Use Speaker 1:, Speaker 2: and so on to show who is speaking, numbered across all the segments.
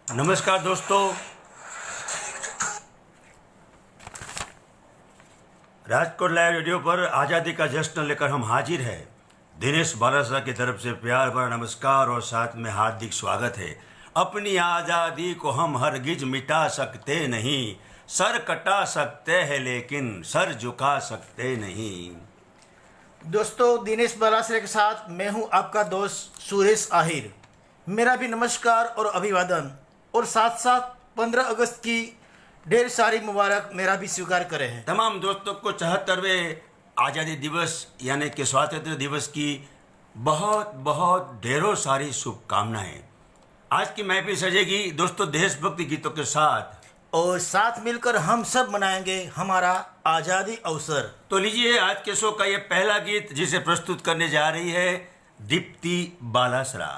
Speaker 1: नमस्कार दोस्तों, Rajkot live radio पर आज़ादी का जश्न लेकर हम हाजिर हैं। दिनेश बालासरा की तरफ से प्यार भरा नमस्कार और साथ में हार्दिक स्वागत है। अपनी आज़ादी को हम हरगिज मिटा सकते नहीं, सर कटा सकते हैं लेकिन सर झुका सकते नहीं।
Speaker 2: दोस्तों, दिनेश बलासरे के साथ मैं हूं आपका दोस्त सुरेश आहिर। मेरा भी नमस्कार और अभिवादन, और साथ साथ 15 अगस्त की ढेर सारी मुबारक मेरा भी स्वीकार करें हैं।
Speaker 1: तमाम दोस्तों को 74वें आज़ादी दिवस यानी कि स्वातंत्र दिवस की बहुत बहुत ढेरों सारी शुभकामनाएं। आज की महफिल सजेगी दोस्तों देशभक्ति गीतों के साथ,
Speaker 2: और साथ मिलकर हम सब मनाएंगे हमारा आज़ादी अवसर।
Speaker 1: तो लीजिए आज के शो का ये पहला गीत जिसे प्रस्तुत करने जा रही है दीप्ति बालासरा।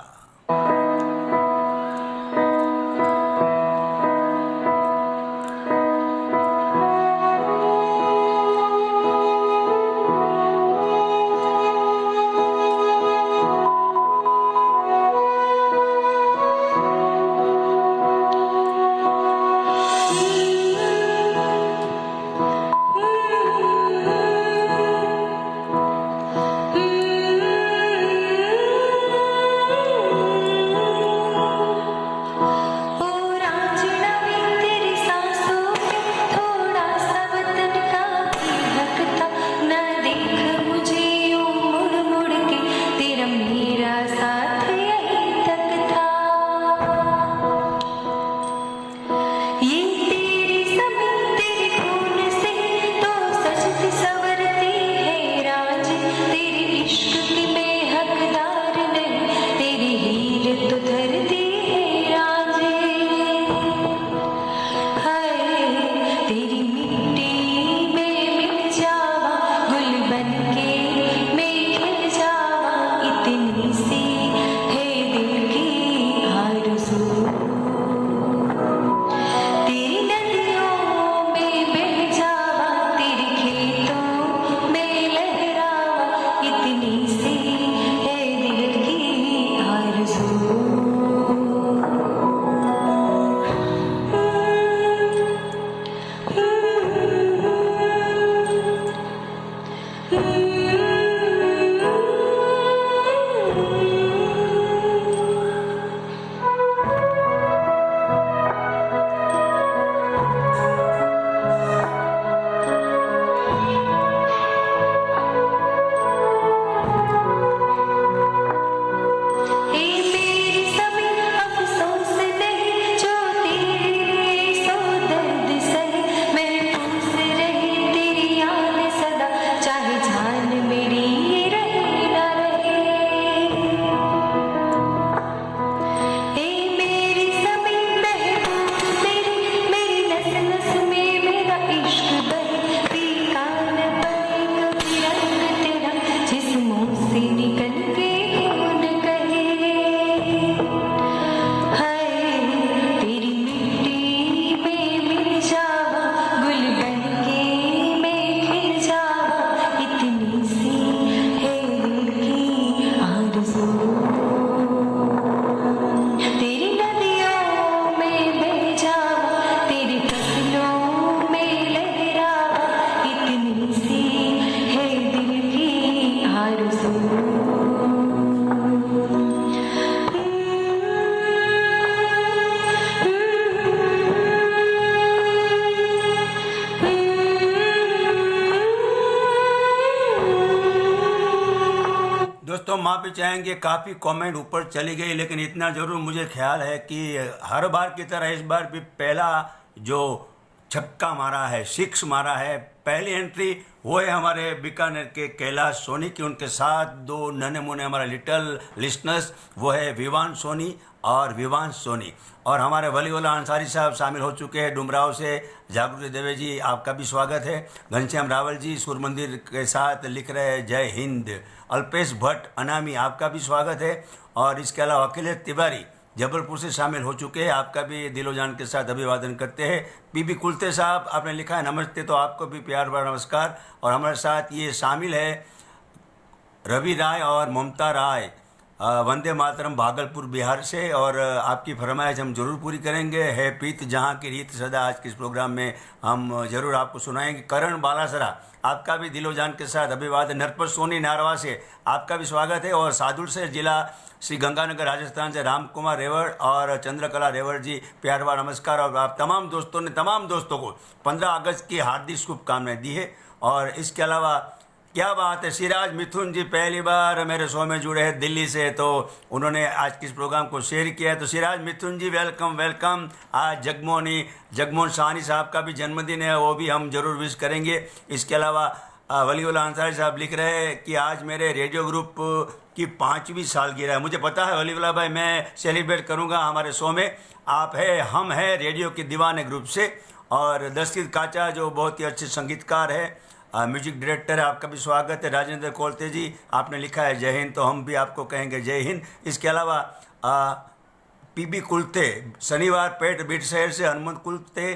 Speaker 1: दोस्तों माफी चाहेंगे, काफ़ी कमेंट ऊपर चली गई, लेकिन इतना ज़रूर मुझे ख्याल है कि हर बार की तरह इस बार भी पहला जो छक्का मारा है, सिक्स मारा है, पहली एंट्री वो है हमारे बीकानेर के कैलाश सोनी की। उनके साथ दो नन्हे मुन्ने हमारे लिटिल लिसनर्स, वो है विवान सोनी और विवान सोनी। और हमारे वलीउल्लाह अंसारी साहब शामिल हो चुके हैं डुमराव से। जागृति देवे जी, आपका भी स्वागत है। घनश्याम रावल जी सूर्य मंदिर के साथ लिख रहे हैं जय हिंद। अल्पेश भट्ट अनामी, आपका भी स्वागत है। और इसके अलावा अखिलेश तिवारी जबलपुर से शामिल हो चुके हैं, आपका भी दिलो जान के साथ अभिवादन करते हैं। पीबी कुलते साहब, आपने लिखा है नमस्ते, तो आपको भी प्यार भरा नमस्कार। और हमारे साथ ये शामिल है रवि राय और ममता राय, वंदे मातरम भागलपुर बिहार से। और आपकी फरमाइश हम जरूर पूरी करेंगे। है प्रीत जहाँ की रीत सदा, आज के इस प्रोग्राम में हम जरूर आपको सुनाएंगे। करण बालासरा, आपका भी दिलो जान के साथ अभिवादन। नरपत सोनी नारवा से आपका भी स्वागत है। और सादुल से जिला श्री गंगानगर राजस्थान से राम कुमार रेवड़ और चंद्रकला रेवड़ जी, प्यार भरा नमस्कार। और आप तमाम दोस्तों ने तमाम दोस्तों को 15 अगस्त की हार्दिक शुभकामनाएं दी है। और इसके अलावा क्या बात है, सिराज मिथुन जी पहली बार मेरे शो में जुड़े हैं दिल्ली से, तो उन्होंने आज के इस प्रोग्राम को शेयर किया है। तो सिराज मिथुन जी वेलकम वेलकम। आज जगमोहन साहनी साहब का भी जन्मदिन है, वो भी हम जरूर विश करेंगे। इसके अलावा वलीउल्लाह अंसारी साहब लिख रहे हैं कि आज मेरे रेडियो ग्रुप की 5वीं सालगिरह है। मुझे पता है वलीउल्लाह भाई, मैं सेलिब्रेट करूंगा हमारे शो में। आप है, हम हैं रेडियो के दीवाने ग्रुप से। और दशरथ काचा जो बहुत ही अच्छे संगीतकार है, म्यूजिक डायरेक्टर है, आपका भी स्वागत है। राजेंद्र कोलते जी, आपने लिखा है जय हिंद, तो हम भी आपको कहेंगे जय हिंद। इसके अलावा पीबी कुलते, शनिवार पेट बीट शहर से, हनुमंत कुलते,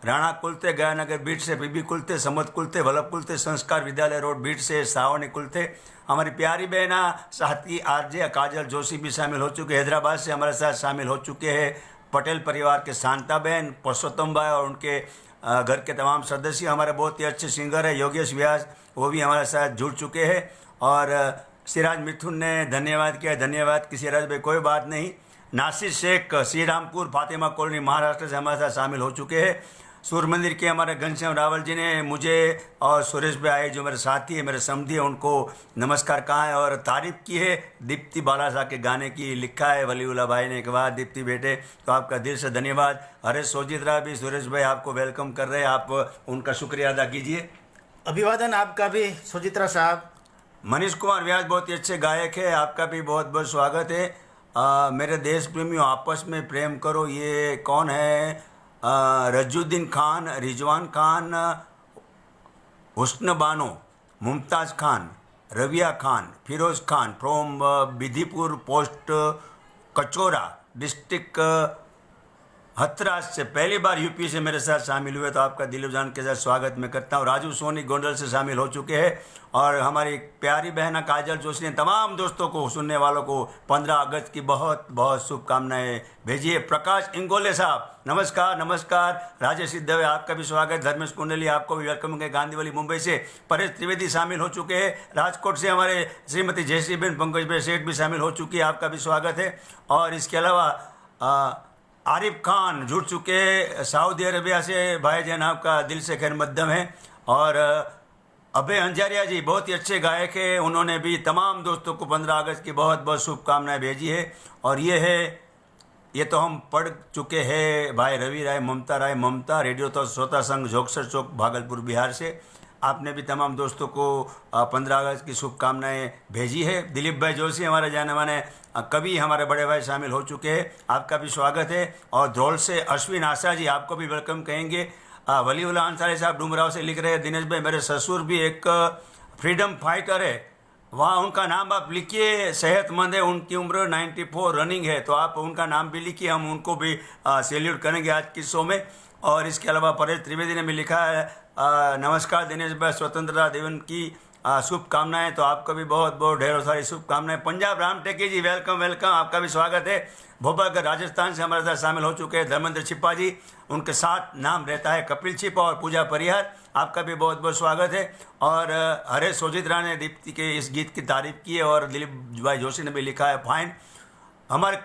Speaker 1: राणा कुलते गयानगर बीट से, पीबी कुलते, समत कुलते, वल्लभ कुलते, संस्कार विद्यालय रोड बीट से, सावनी कुलते। हमारी प्यारी बहना साथी आरजे काजल जोशी भी शामिल हो चुके, हैदराबाद से हमारे साथ शामिल हो चुके हैं। पटेल परिवार के शांता बहन, पुरुषोत्तम भाई और उनके घर के तमाम सदस्य, हमारे बहुत ही अच्छे सिंगर है योगेश व्यास, वो भी हमारे साथ जुड़ चुके हैं। और सिराज मिथुन ने धन्यवाद किया, धन्यवाद कि सिराज भाई कोई बात नहीं। नासिर शेख श्री रामपुर फातिमा कॉलोनी महाराष्ट्र से हमारे साथ शामिल हो चुके हैं। सूर्य मंदिर के हमारे घनश्याम रावल जी ने मुझे और सुरेश भाई जो मेरे साथी है, मेरे समधी है, उनको नमस्कार कहा है और तारीफ की है दीप्ति बालासा के गाने की। लिखा है वलीउल्लाह भाई ने, एक बात दीप्ति बेटे, तो आपका दिल से धन्यवाद। अरे सोजित्रा भी सुरेश भाई आपको वेलकम कर रहे हैं, आप उनका शुक्रिया अदा कीजिए।
Speaker 2: अभिवादन आपका भी सुचित्रा साहब।
Speaker 1: मनीष कुमार व्यास बहुत ही अच्छे गायक है, आपका भी बहुत बहुत स्वागत है। मेरे देश प्रेमियों आपस में प्रेम करो, ये कौन है? रजुद्दीन Khan, Rizwan Khan, Husn Bano, Mumtaz Khan, Raviya Khan, Firoz Khan from Bidhipur post, Kachora district, Hathras से पहली बार यूपी से मेरे साथ शामिल हुए, तो आपका दिलो जान के साथ स्वागत मैं करता हूँ। राजू सोनी गोंडल से शामिल हो चुके हैं। और हमारी प्यारी बहना काजल जोशी ने तमाम दोस्तों को, सुनने वालों को 15 अगस्त की बहुत बहुत शुभकामनाएं भेजिए। प्रकाश इंगोले साहब नमस्कार नमस्कार। राजेश सिद्धवे आपका भी स्वागत। धर्मेश कुंडली आपको भी वेलकम है। गांधीवाली मुंबई से परेश त्रिवेदी शामिल हो चुके हैं। राजकोट से हमारे श्रीमती जयश्री बेन पंकज भाई सेठ भी शामिल हो चुकी है, आपका भी स्वागत है। और इसके अलावा आरिफ खान जुड़ चुके सऊदी अरेबिया से, भाई जान आपका दिल से खैर मध्यम है। और अभय अंजारिया जी बहुत ही अच्छे गायक है, उन्होंने भी तमाम दोस्तों को 15 अगस्त की बहुत बहुत शुभकामनाएं भेजी है। और ये तो हम पढ़ चुके हैं, भाई रवि राय, ममता राय, ममता रेडियो तो श्रोता संघ जोगसर चौक भागलपुर बिहार से, आपने भी तमाम दोस्तों को 15 अगस्त की शुभकामनाएं भेजी है। दिलीप भाई जोशी हमारे जाने माने कवि, हमारे बड़े भाई शामिल हो चुके हैं, आपका भी स्वागत है। और ध्रोल से अश्विन आशा जी आपको भी वेलकम कहेंगे। वलीउल्लाह अंसारी साहब डूमराव से लिख रहे हैं, दिनेश भाई मेरे ससुर भी एक फ्रीडम फाइटर है, वहाँ उनका नाम आप लिखिए, सेहतमंद है, उनकी उम्र 94 रनिंग है, तो आप उनका नाम भी लिखिए, हम उनको भी सैल्यूट करेंगे आज के शो में। और इसके अलावा परेश त्रिवेदी ने भी लिखा है, नमस्कार दिनेश भाई, स्वतंत्रता दिवस की शुभकामनाएं, तो आपको भी बहुत बहुत ढेरों सारी शुभकामनाएं। पंजाब राम टेकी जी वेलकम वेलकम, आपका भी स्वागत है। भोपाल राजस्थान से हमारे साथ शामिल हो चुके हैं धर्मेंद्र छिप्पा जी, उनके साथ नाम रहता है कपिल छिप्पा और पूजा परिहार, आपका भी बहुत बहुत स्वागत है। और हरे सोजित्रा ने दीप्ति के इस गीत की तारीफ की है और दिलीप भाई जोशी ने भी लिखा है फाइन। हमारे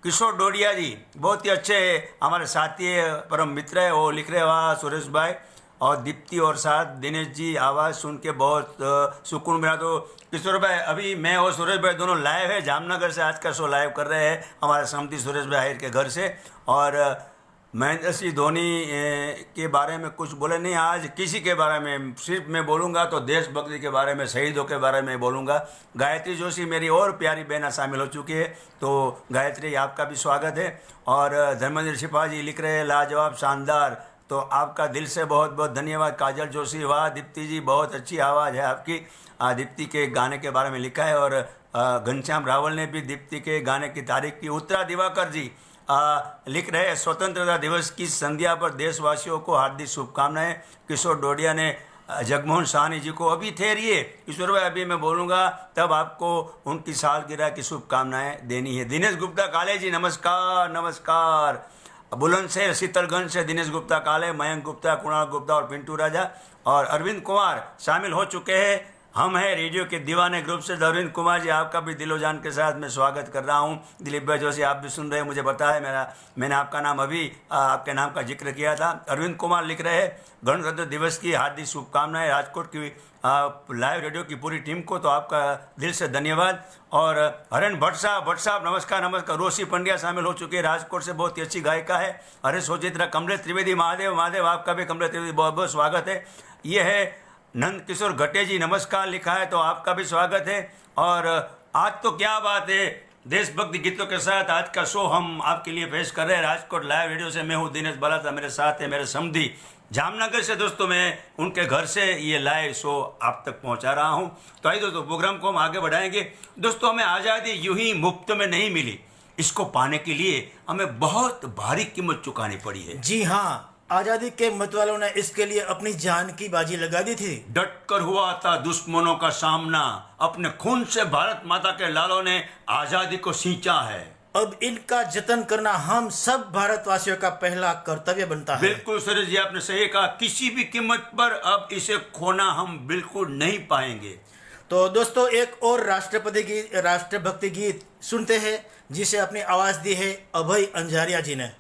Speaker 1: किशोर डोडिया जी बहुत ही अच्छे हमारे साथी परम मित्र है, वो लिख रहे वाह सुरेश भाई और दीप्ति और साथ दिनेश जी, आवाज़ सुन के बहुत सुकून मिला। तो किशोर भाई, अभी मैं और सुरेश भाई दोनों लाइव है, जामनगर से आज का शो लाइव कर रहे हैं हमारे समधी सुरेश भाई आहिर के घर से। और महेंद्र सिंह धोनी के बारे में कुछ बोले नहीं, आज किसी के बारे में सिर्फ मैं बोलूँगा तो देशभक्ति के बारे में, शहीदों के बारे में बोलूँगा। गायत्री जोशी मेरी और प्यारी बहना शामिल हो चुकी है, तो गायत्री आपका भी स्वागत है। और धर्मेंद्र छिपा जी लिख रहे हैं लाजवाब शानदार, तो आपका दिल से बहुत बहुत धन्यवाद। काजल जोशी वाह दीप्ति जी बहुत अच्छी आवाज़ है आपकी, दीप्ति के गाने के बारे में लिखा है। और घनश्याम रावल ने भी दीप्ति के गाने की तारीफ की। उत्तरा दिवाकर जी लिख रहे हैं स्वतंत्रता दिवस की संध्या पर देशवासियों को हार्दिक शुभकामनाएं। किशोर डोडिया ने जगमोहन साहनी जी को। अभी ठहरिए ईश्वर भाई, अभी मैं बोलूँगा तब आपको उनकी सालगिरह की शुभकामनाएं देनी है। दिनेश गुप्ता काले जी नमस्कार। नमस्कार। बुलंदशहर शीतलगंज से दिनेश गुप्ता काले, मयंक गुप्ता, कुणाल गुप्ता और पिंटू राजा और अरविंद कुमार शामिल हो चुके हैं। हम हैं रेडियो के दीवाने ग्रुप से। अरविंद कुमार जी, आपका भी दिलो जान के साथ मैं स्वागत कर रहा हूँ। दिलीप भाई जोशी, आप भी सुन रहे हैं, मुझे पता है। मैंने आपका नाम अभी आपके नाम का जिक्र किया था। अरविंद कुमार लिख रहे हैं, गणतंत्र दिवस की हार्दिक शुभकामनाएं राजकोट की लाइव रेडियो की पूरी टीम को, तो आपका दिल से धन्यवाद। और हरण भट्ट साहब नमस्कार। नमस्कार। रोशी पंड्या शामिल हो चुके हैं, राजकोट से, बहुत ही अच्छी गायिका है। हरे सोचित्रा, कमलेश त्रिवेदी, महादेव आपका भी, कमलेश त्रिवेदी, बहुत बहुत स्वागत है। ये है नंद किशोर घटे जी नमस्कार लिखा है, तो आपका भी स्वागत है। और आज तो क्या बात है, देशभक्ति गीतों के साथ आज का शो हम आपके लिए पेश कर रहे हैं राजकोट लाइव रेडियो से। मैं हूँ दिनेश बलासा, मेरे साथ है मेरे समधी जामनगर से। दोस्तों मैं उनके घर से ये लाइव शो आप तक पहुंचा रहा हूं। तो आइए दोस्तों, प्रोग्राम को हम आगे बढ़ाएंगे। दोस्तों हमें आज़ादी यूं ही मुफ्त में नहीं मिली, इसको पाने के लिए हमें बहुत भारी कीमत चुकानी पड़ी है।
Speaker 2: जी हाँ, आजादी के मतवालों ने इसके लिए अपनी जान की बाजी लगा दी थी।
Speaker 1: डट कर हुआ था दुश्मनों का सामना, अपने खून से भारत माता के लालों ने आजादी को सींचा है।
Speaker 2: अब इनका जतन करना हम सब भारतवासियों का पहला कर्तव्य बनता है।
Speaker 1: बिल्कुल सुरेश जी, आपने सही कहा। किसी भी कीमत पर अब इसे खोना हम बिल्कुल नहीं पाएंगे।
Speaker 2: तो दोस्तों एक और राष्ट्रभक्ति गीत सुनते हैं, जिसे अपनी आवाज दी है अभय अंजारिया जी ने।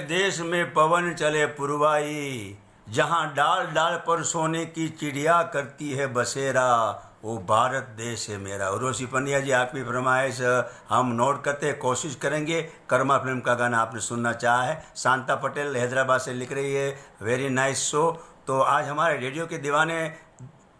Speaker 1: देश में पवन चले पुरवाई, जहाँ डाल डाल पर सोने की चिड़िया करती है बसेरा, वो भारत देश है मेरा। रोशी पंड्या जी, आपकी फरमाइश हम नोट करते कोशिश करेंगे। कर्मा फिल्म का गाना आपने सुनना चाहा है। शांता पटेल हैदराबाद से लिख रही है, वेरी नाइस शो। तो आज हमारे रेडियो के दीवाने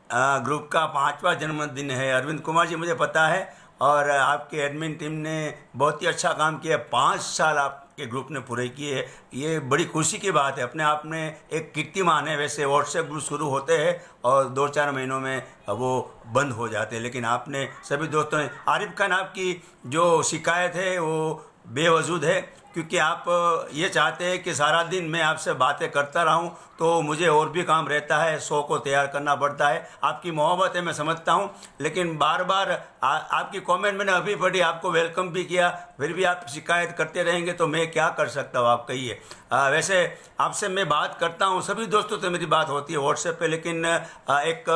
Speaker 1: ग्रुप का 5वां जन्मदिन है। अरविंद कुमार जी, मुझे पता है, और आपके एडमिन टीम ने बहुत ही अच्छा काम किया। 5 साल आपके ग्रुप ने पूरे किए, ये बड़ी खुशी की बात है। अपने आप में एक कीर्तिमान है। वैसे व्हाट्सएप ग्रुप शुरू होते हैं और 2-4 महीनों में वो बंद हो जाते हैं, लेकिन आपने सभी दोस्तों ने, आरिफ खान आपकी जो शिकायत है वो बेवजूद है, क्योंकि आप ये चाहते हैं कि सारा दिन मैं आपसे बातें करता रहूं, तो मुझे और भी काम रहता है, शो को तैयार करना पड़ता है। आपकी मोहब्बत है, मैं समझता हूं, लेकिन बार बार आपकी कमेंट मैंने अभी पढ़ी, आपको वेलकम भी किया, फिर भी आप शिकायत करते रहेंगे तो मैं क्या कर सकता हूं, आप कहिए। वैसे आपसे मैं बात करता हूं, सभी दोस्तों से मेरी बात होती है व्हाट्सएप पे, लेकिन एक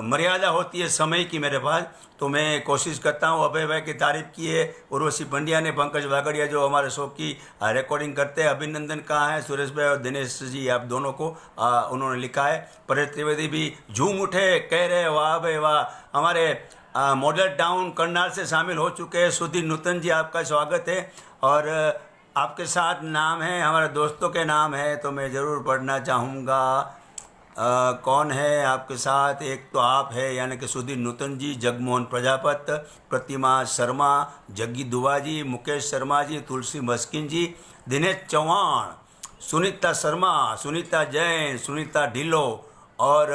Speaker 1: मर्यादा होती है समय की मेरे पास, तो मैं कोशिश करता हूँ। अभय भाई की तारीफ की है, उर्वशी पंड्या ने, पंकज वागड़िया जो हमारे शो की रिकॉर्डिंग करते हैं, अभिनंदन कहाँ है, सुरेश भाई और दिनेश जी, आप दोनों को उन्होंने लिखा है। परेश त्रिवेदी भी झूम उठे, कह रहे वाह भाई वाह। हमारे मॉडल टाउन करनाल से शामिल हो चुके हैं सुधीर नूतन जी, आपका स्वागत है। और आपके साथ नाम है, हमारे दोस्तों के नाम है, तो मैं ज़रूर पढ़ना चाहूँगा। कौन है आपके साथ? एक तो आप है, यानी कि सुधीर नूतन जी, जगमोहन प्रजापत, प्रतिमा शर्मा, जग्गी दुआ जी, मुकेश शर्मा जी, तुलसी मस्किन जी, दिनेश चौहान, सुनीता शर्मा, सुनीता जैन, सुनीता ढिल्लो और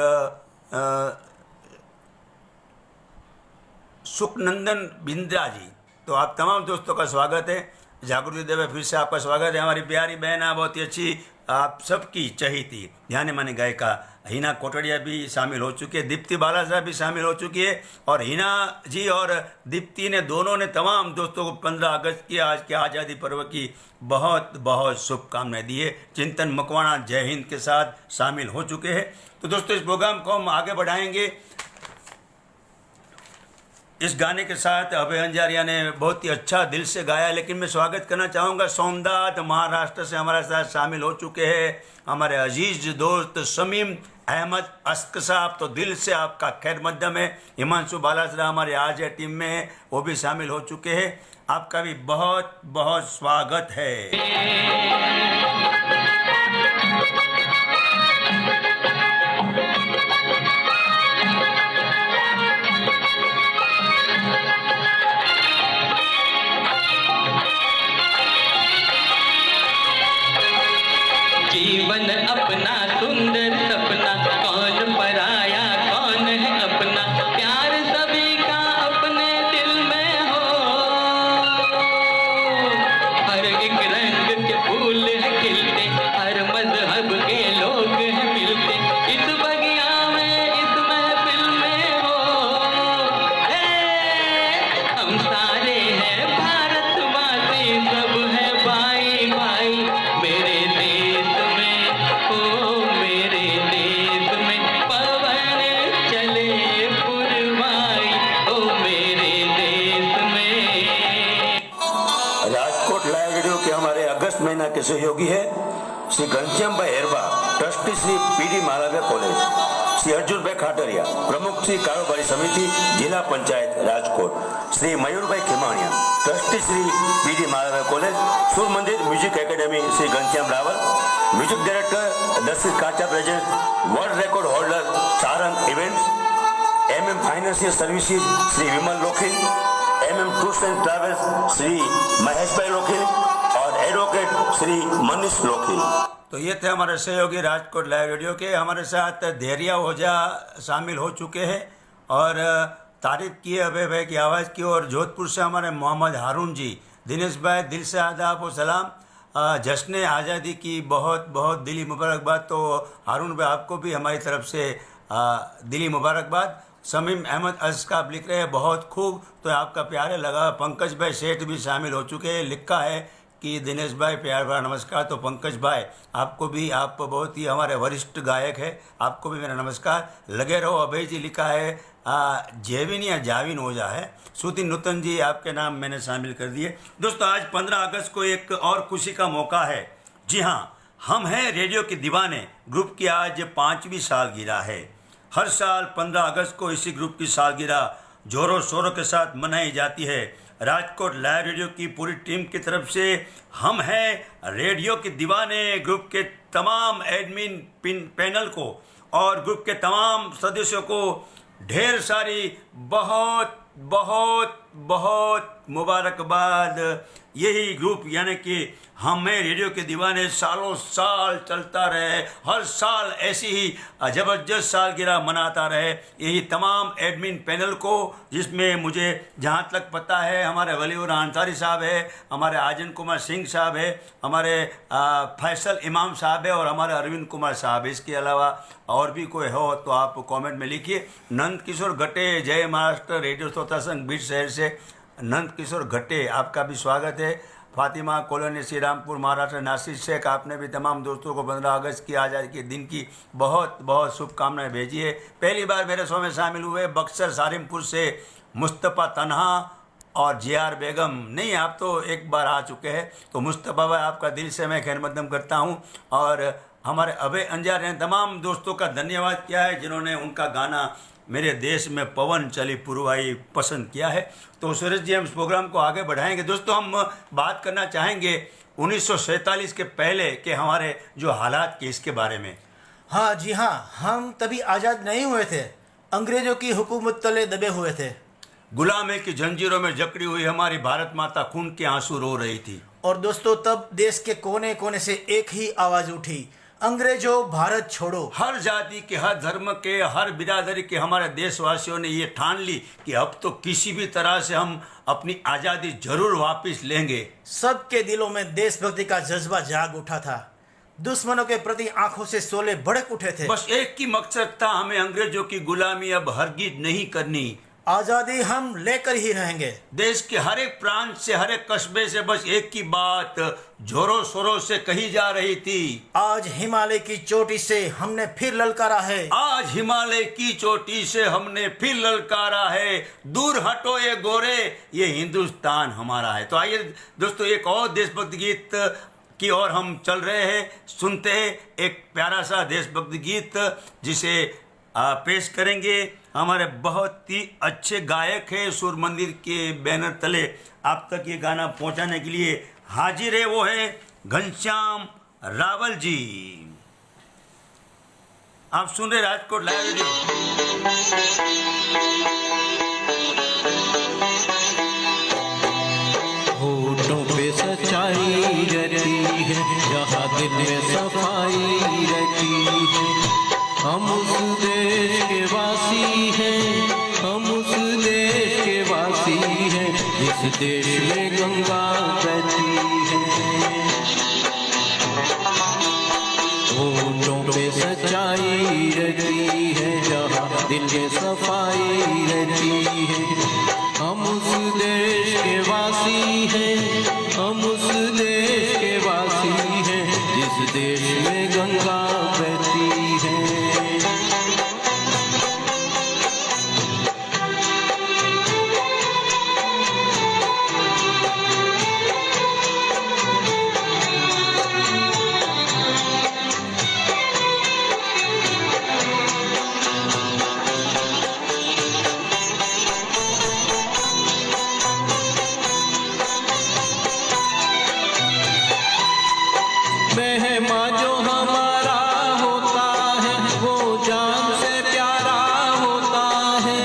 Speaker 1: सुखनंदन बिंद्रा जी। तो आप तमाम दोस्तों का स्वागत है। जागृति देवे, फिर से आपका स्वागत है। हमारी प्यारी बहन है, बहुत ही अच्छी, आप सबकी चहेती जाने माने गायिका हिना कोटड़िया भी शामिल हो चुकी है, दीप्ति बालासाह भी शामिल हो चुकी है। और हिना जी और दीप्ति ने, दोनों ने तमाम दोस्तों को 15 अगस्त की, आज के आज़ादी पर्व की बहुत बहुत शुभकामनाएं दी है। चिंतन मकवाना जय हिंद के साथ शामिल हो चुके हैं। तो दोस्तों, इस प्रोग्राम को हम आगे बढ़ाएंगे इस गाने के साथ। अभय हंजारिया ने बहुत ही अच्छा दिल से गाया, लेकिन मैं स्वागत करना चाहूँगा, सोमनाथ महाराष्ट्र से हमारे साथ शामिल हो चुके हैं हमारे अजीज दोस्त शमीम अहमद अस्क साहब। तो दिल से आपका खैर मकदम है। हिमांशु बालासरा हमारे आज है टीम में है, वो भी शामिल हो चुके हैं। आपका भी बहुत बहुत स्वागत है।
Speaker 3: जीवन अपना सुंदर सपना, कौन पराया कौन है अपना, प्यार सभी का अपने दिल में हो। हर एक रंग के फूल है खिलते, हर मजहब के लोग हैं मिलते, इस बगिया में इस महफिल में हो। हम सारे हैं भारतवासी, सब है भाई भाई मेरे देश में। ओ मेरे देश में पवन चले पुरवाई, ओ मेरे देश में।
Speaker 1: राजकोट लाइव रेडियो के हमारे अगस्त महीना के सहयोगी है Shri Ghanshyam bhai Herba, trustee Shri PD Malviya College, Shri Arjun bhai Khatariya, प्रमुख श्री कारोबारी समिति जिला panchayat Rajkot, Shri Mayur bhai Khimaniya, trustee Shri PD Malviya College, Sur Mandir Music Academy Shri Ghanshyam Raval, music director Darshit Kacha present, world record holder Sarang Events, MM Financial Services Shri Vimal Lokhil, MM Tours and Travels Shri Mahesh bhai Lokhil और एडवोकेट श्री मनीष लोखिल। तो ये थे हमारे सहयोगी राजकोट लाइव रेडियो के। हमारे साथ धैर्या ओझा शामिल हो चुके हैं और तारीफ की है अभय भाई की आवाज़ की। और जोधपुर से हमारे मोहम्मद हारून जी, दिनेश भाई दिल से आदाब व सलाम, जश्न आज़ादी की बहुत बहुत दिली मुबारकबाद। तो हारून भाई आपको भी हमारी तरफ से दिली मुबारकबाद। शमीम अहमद अस्क आप लिख रहे हैं बहुत खूब, तो आपका प्यारे लगा। पंकज भाई सेठ भी शामिल हो चुके हैं, लिखा है कि दिनेश भाई प्यार भरा नमस्कार। तो पंकज भाई आपको भी, आप बहुत ही हमारे वरिष्ठ गायक है, आपको भी मेरा नमस्कार। लगे रहो। अभय जी लिखा है जेविन या जाविन ओझा है। सुधीर नूतन जी आपके नाम मैंने शामिल कर दिए। दोस्तों, आज 15 अगस्त को एक और खुशी का मौका है। जी हाँ, हम हैं रेडियो के दीवाने ग्रुप की आज 5वीं सालगिरह है। हर साल 15 अगस्त को इसी ग्रुप की सालगिरह जोरों शोरों के साथ मनाई जाती है। राजकोट लाइव रेडियो की पूरी टीम की तरफ से हम हैं रेडियो के दीवाने ग्रुप के तमाम एडमिन पैनल को और ग्रुप के तमाम सदस्यों को ढेर सारी बहुत बहुत बहुत मुबारकबाद। यही ग्रुप यानी कि हमें रेडियो के दीवाने सालों साल चलता रहे, हर साल ऐसी ही ज़बरदस्त सालगिरह मनाता रहे। यही तमाम एडमिन पैनल को, जिसमें मुझे जहाँ तक पता है हमारे वलीउर अंसारी साहब है, हमारे आजन कुमार सिंह साहब है, हमारे फैसल इमाम साहब है और हमारे अरविंद कुमार साहब। इसके अलावा और भी कोई हो तो आप कमेंट में लिखिए। नंद किशोर घटे, जय महाराष्ट्र रेडियो श्रोता संघ बीट शहर से नंद किशोर घटे, आपका भी स्वागत है। फातिमा कॉलोनी श्री रामपुर महाराष्ट्र, नासिर शेख, आपने भी तमाम दोस्तों को 15 अगस्त की आज़ादी के दिन की बहुत बहुत शुभकामनाएं भेजी है। पहली बार मेरे शो में शामिल हुए बक्सर सारिमपुर से मुस्तफ़ा तन्हा और JR बेगम। नहीं, आप तो एक बार आ चुके हैं। तो मुस्तफ़ा भाई, आपका दिल से मैं खैर मकदम करता हूँ। और हमारे अभय अंजार ने तमाम दोस्तों का धन्यवाद किया है जिन्होंने उनका गाना मेरे देश में पवन चली पुरवाई पसंद किया है। तो सूरज जी, हम इस प्रोग्राम को आगे बढ़ाएंगे। दोस्तों, हम बात करना चाहेंगे 1947 के पहले के हमारे जो हालात के इसके बारे में।
Speaker 2: हाँ जी हाँ, हम तभी आज़ाद नहीं हुए थे, अंग्रेजों की हुकूमत तले दबे हुए थे।
Speaker 1: गुलामी की जंजीरों में जकड़ी हुई हमारी भारत माता खून के आंसू रो रही थी।
Speaker 2: और दोस्तों, तब देश के कोने कोने से एक ही आवाज़ उठी, अंग्रेजों भारत छोड़ो।
Speaker 1: हर जाति के, हर धर्म के, हर बिरादरी के हमारे देशवासियों ने ये ठान ली कि अब तो किसी भी तरह से हम अपनी आज़ादी जरूर वापस लेंगे।
Speaker 2: सबके दिलों में देशभक्ति का जज्बा जाग उठा था। दुश्मनों के प्रति आंखों से शोले भड़क उठे थे।
Speaker 1: बस एक ही मकसद था, हमें अंग्रेजों की गुलामी अब हरगिज नहीं करनी।
Speaker 2: आज़ादी हम लेकर ही रहेंगे।
Speaker 1: देश के हर एक प्रांत से, हर एक कस्बे से बस एक ही बात जोरों शोरों से कही जा रही थी।
Speaker 2: आज हिमालय की चोटी से हमने फिर ललकारा है।
Speaker 1: आज हिमालय की चोटी से हमने फिर ललकारा है, दूर हटो ये गोरे, ये हिंदुस्तान हमारा है। तो आइए दोस्तों, एक और देशभक्ति गीत की ओर हम चल रहे हैं। सुनते हैं एक प्यारा सा देशभक्ति गीत जिसे पेश करेंगे हमारे बहुत ही अच्छे गायक है। सुर मंदिर के बैनर तले आप तक ये गाना पहुंचाने के लिए हाजिर है, वो है घनश्याम रावल जी। आप सुन रहे राजकोट लाइव रेडियो।
Speaker 4: होठों पे सच्चाई रहती है, जहाँ दिल में सफाई रहती है। हम उस देश के वासी हैं, हम उस देश के वासी हैं, जिस देश में गंगा बहती है। होठों पे सच्चाई रहती है, जहाँ दिल में सफाई रहती है। हम उस देश के वासी हैं, हम उस देश के वासी हैं, जिस देश में गंगा बहती है। मेहमान जो हमारा होता है, वो जान से प्यारा होता है।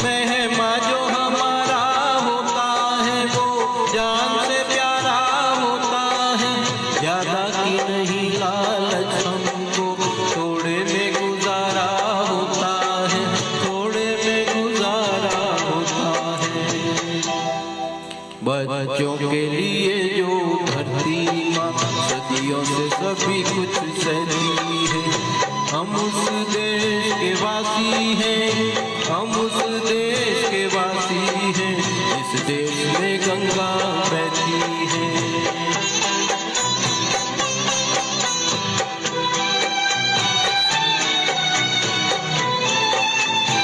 Speaker 4: मेहमान जो हमारा होता है, वो जान से प्यारा होता है। ज्यादा की नहीं लालच हमको, थोड़े में गुजारा होता है, थोड़े में गुजारा होता है। बच्चों के लिए जो धरती माँ सदियों से सभी कुछ सहती है। हम उस देश के वासी हैं, हम उस देश के वासी हैं, इस देश में गंगा बहती है।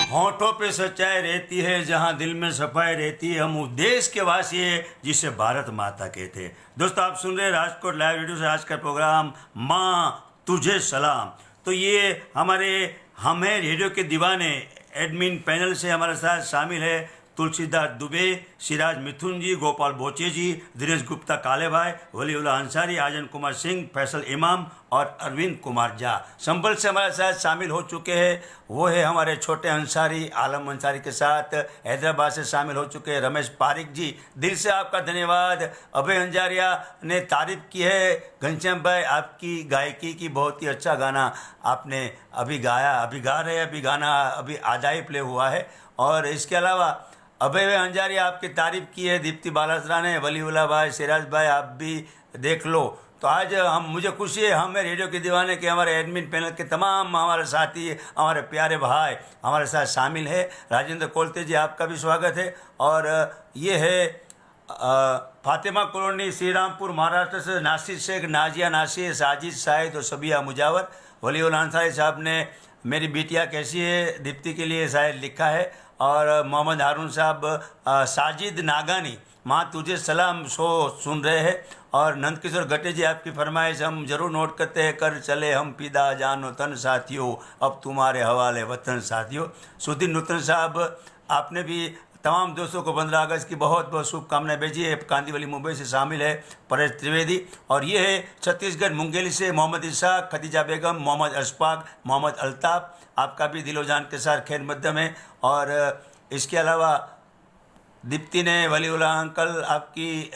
Speaker 1: होठों पे सच्चाई रहती है, जहां दिल में सफाई रहती है। हम उस देश के वासी है जिसे भारत माता कहते हैं। दोस्तों, आप सुन रहे हैं राजकोट लाइव रेडियो से आज का प्रोग्राम माँ तुझे सलाम। तो ये हमारे हमें रेडियो के दीवाने एडमिन पैनल से हमारे साथ शामिल है तुलसीदास दुबे, सिराज मिथुन जी, गोपाल बोचे जी, दिनेश गुप्ता काले भाई, वलीउल्लाह अंसारी, आजन कुमार सिंह, फैसल इमाम और अरविंद कुमार झा। संभल से हमारे साथ शामिल हो चुके हैं, वो है हमारे छोटे अंसारी, आलम अंसारी के साथ हैदराबाद से शामिल हो चुके हैं रमेश पारिक जी, दिल से आपका धन्यवाद। अभय अंजारिया ने तारीफ की है, घनश्याम भाई आपकी गायकी की, बहुत ही अच्छा गाना आपने अभी गाया, अभी गा रहे हैं, अभी गाना अभी आधा ही प्ले हुआ है। और इसके अलावा अभय अंजारिया आपकी तारीफ की है, दीप्ति बालासरा ने, वलीउल्लाह भाई, सिराज भाई आप भी देख लो। तो आज मुझे खुशी है, हमें रेडियो के दीवाने के हमारे एडमिन पैनल के तमाम हमारे साथी, हमारे प्यारे भाई हमारे साथ शामिल है। राजेंद्र कोलते जी आपका भी स्वागत है। और ये है फातिमा कॉलोनी, श्रीरामपुर, महाराष्ट्र से नासिर शेख, नाजिया नासिर, साजिद शाहिद और सबिया मुजावर। वलीउल्लाह अंसारी साहब ने मेरी बिटिया कैसी है दीप्ति के लिए शायद लिखा है। और मोहम्मद हारून साहब, साजिद नागानी, माँ तुझे सलाम शो सुन रहे हैं। और नंदकिशोर गटे जी आपकी फरमाइश हम जरूर नोट करते हैं, कर चले हम पिदा जानो तन साथियों, अब तुम्हारे हवाले वतन साथियों। सुधीर नूतन साहब आपने भी तमाम दोस्तों को 15 अगस्त की बहुत बहुत शुभकामनाएं भेजी है। कांदीवली मुंबई से शामिल है परेश त्रिवेदी। और ये है छत्तीसगढ़ मुंगेली से मोहम्मद इसाक, खदीजा बेगम, मोहम्मद अशफाक, मोहम्मद अल्ताफ, आपका भी दिलो जान के साथ खैर मकदम है। और इसके अलावा दीप्ति ने, वलीउल्लाह अंकल आपकी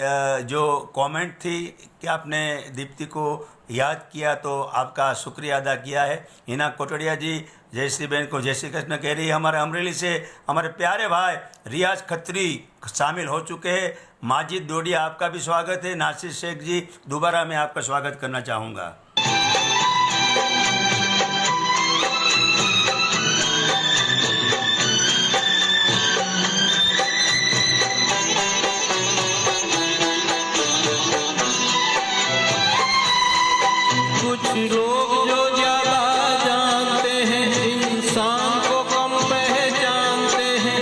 Speaker 1: जो कमेंट थी कि आपने दीप्ति को याद किया तो आपका शुक्रिया अदा किया है। हिना कोटड़िया जी जयश्री बहन को जय श्री कृष्ण कह रही है। हमारे अमरेली से हमारे प्यारे भाई रियाज खत्री शामिल हो चुके हैं। माजिद डोडिया आपका भी स्वागत है। नासिर शेख जी दोबारा मैं आपका स्वागत करना चाहूँगा।
Speaker 4: कुछ लोग जो ज्यादा जानते हैं इंसान को कम पहचानते हैं।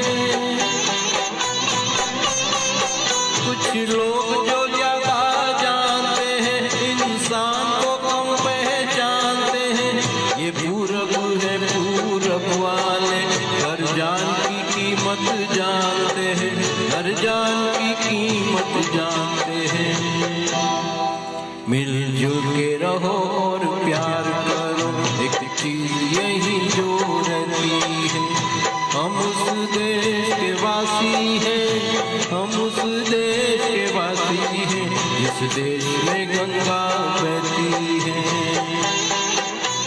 Speaker 4: कुछ लोग जो ज्यादा जानते हैं इंसान को कम पहचानते हैं। ये पूरब है पूरब वाले हर जान की कीमत जानते हैं, हर जान की कीमत जानते हैं। मिलजुल के रहो और प्यार करो, एक चीज यही जो रहती है। हम उस देश के वासी हैं, हम उस देश के वासी हैं जिस देश में गंगा बहती है।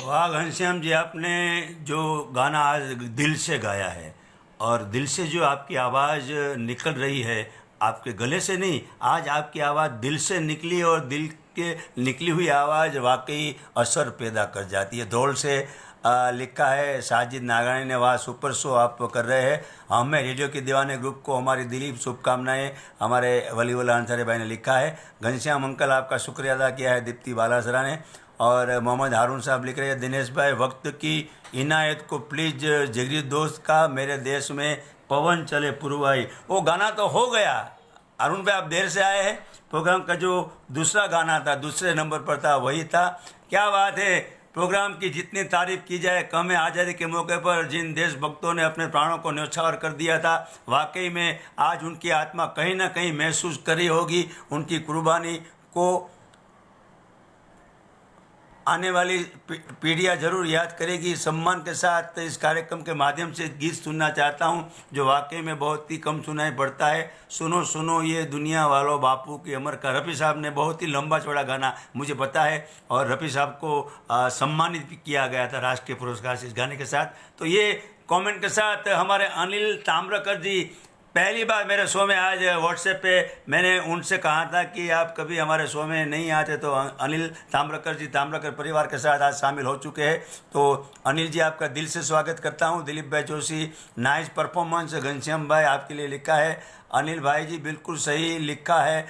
Speaker 1: वाह घनश्याम जी, आपने जो गाना आज दिल से गाया है, और दिल से जो आपकी आवाज़ निकल रही है, आपके गले से नहीं, आज आपकी आवाज़ दिल से निकली, और दिल के निकली हुई आवाज़ वाकई असर पैदा कर जाती है। धौल से लिखा है साजिद नागानी ने, वाह सुपर शो आप कर रहे हैं, हमें रेडियो के दीवाने ग्रुप को हमारी दिलीप शुभकामनाएं। हमारे वलीउल्लाह अंसारी भाई ने लिखा है। घनश्याम अंकल आपका शुक्रिया अदा किया है दीप्ति बालासरा ने। और मोहम्मद हारून साहब लिख रहे हैं, दिनेश भाई वक्त की इनायत को प्लीज़ जिगरी दोस्त का मेरे देश में पवन चले पुरवाई। वो गाना तो हो गया अरुण भाई, आप देर से आए हैं। प्रोग्राम का जो दूसरा गाना था, दूसरे नंबर पर था, वही था। क्या बात है, प्रोग्राम की जितनी तारीफ की जाए कम है। आज़ादी के मौके पर जिन देशभक्तों ने अपने प्राणों को न्यौछावर कर दिया था, वाकई में आज उनकी आत्मा कहीं ना कहीं महसूस करी होगी। उनकी कुर्बानी को आने वाली पीढ़ियाँ जरूर याद करेगी। सम्मान के साथ इस कार्यक्रम के माध्यम से गीत सुनना चाहता हूँ जो वाकई में बहुत ही कम सुनाई पड़ता है। सुनो सुनो ये दुनिया वालों बापू की अमर का। रफ़ी साहब ने बहुत ही लंबा चौड़ा गाना मुझे पता है, और रफ़ी साहब को सम्मानित भी किया गया था राष्ट्रीय पुरस्कार से इस गाने के साथ। तो ये कमेंट के साथ हमारे अनिल ताम्रकर जी पहली बार मेरे शो में आज व्हाट्सएप पे मैंने उनसे कहा था कि आप कभी हमारे शो में नहीं आते, तो अनिल ताम्रकर जी ताम्रकर परिवार के साथ आज शामिल हो चुके हैं। तो अनिल जी आपका दिल से स्वागत करता हूं। दिलीप भाई जोशी नाइस परफॉर्मेंस, घनश्याम भाई आपके लिए लिखा है। अनिल भाई जी बिल्कुल सही लिखा है,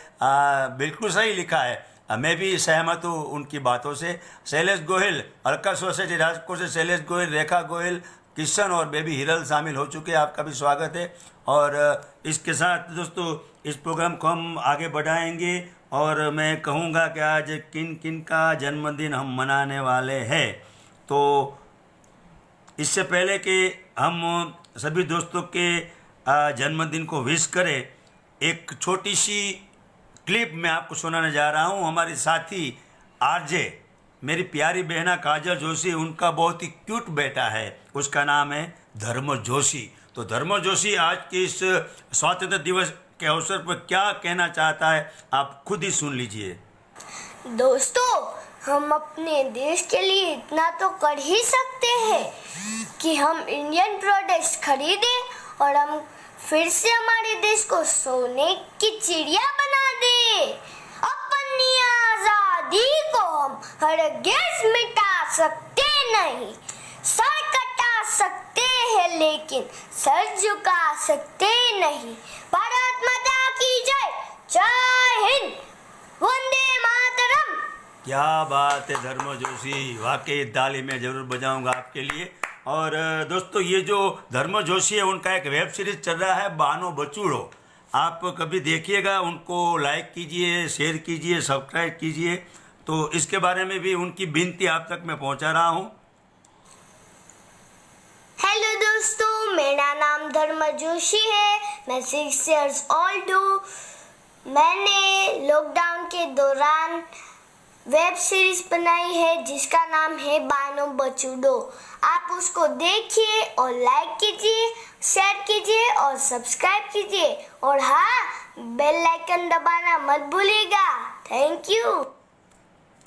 Speaker 1: बिल्कुल सही लिखा है, मैं भी सहमत हूँ उनकी बातों से। शैलेश गोहिल अलका सोसाइटी राजकोट से शैलेश गोहिल, रेखा गोहिल, किशन और बेबी हिरल शामिल हो चुके हैं, आपका भी स्वागत है। और इसके साथ दोस्तों इस प्रोग्राम को हम आगे बढ़ाएंगे, और मैं कहूँगा कि आज किन किन का जन्मदिन हम मनाने वाले हैं। तो इससे पहले कि हम सभी दोस्तों के जन्मदिन को विश करें, एक छोटी सी क्लिप मैं आपको सुनाने जा रहा हूँ। हमारी साथी आरजे मेरी प्यारी बहना काजल जोशी, उनका बहुत ही क्यूट बेटा है, उसका नाम है धर्म जोशी। तो धर्म जोशी आज के इस स्वतंत्रता दिवस के अवसर पर क्या कहना चाहता है, आप खुद ही सुन लीजिए।
Speaker 5: दोस्तों, हम अपने देश के लिए इतना तो कर ही सकते हैं कि हम इंडियन प्रोडक्ट्स खरीदें और हम फिर से हमारे देश को सोने की चिड़िया बना दें। अपनी आजादी को हम हरगिज़ मिटा सकते नहीं। सर कटा सकते हैं लेकिन सर झुका सकते नहीं। भारत माता की जय। जय हिंद। वंदे मातरम।
Speaker 1: क्या बात है धर्म जोशी, वाकई ताली में जरूर बजाऊंगा आपके लिए। और दोस्तों, ये जो धर्म जोशी है, उनका एक वेब सीरीज चल रहा है बानो बचूड़ो। आप कभी देखिएगा, उनको लाइक कीजिए, शेयर कीजिए, सब्सक्राइब कीजिए। तो इसके बारे में भी उनकी विनती आप तक मैं पहुंचा रहा हूं।
Speaker 5: हेलो दोस्तों, मेरा नाम धर्म जोशी है। मैं 6 years old हूँ। मैंने लॉकडाउन के दौरान वेब सीरीज बनाई है जिसका नाम है बानो बचूड़ो। आप उसको देखिए और लाइक कीजिए, शेयर कीजिए और सब्सक्राइब कीजिए। और हाँ, बेल आइकन दबाना मत भूलिएगा। Thank you.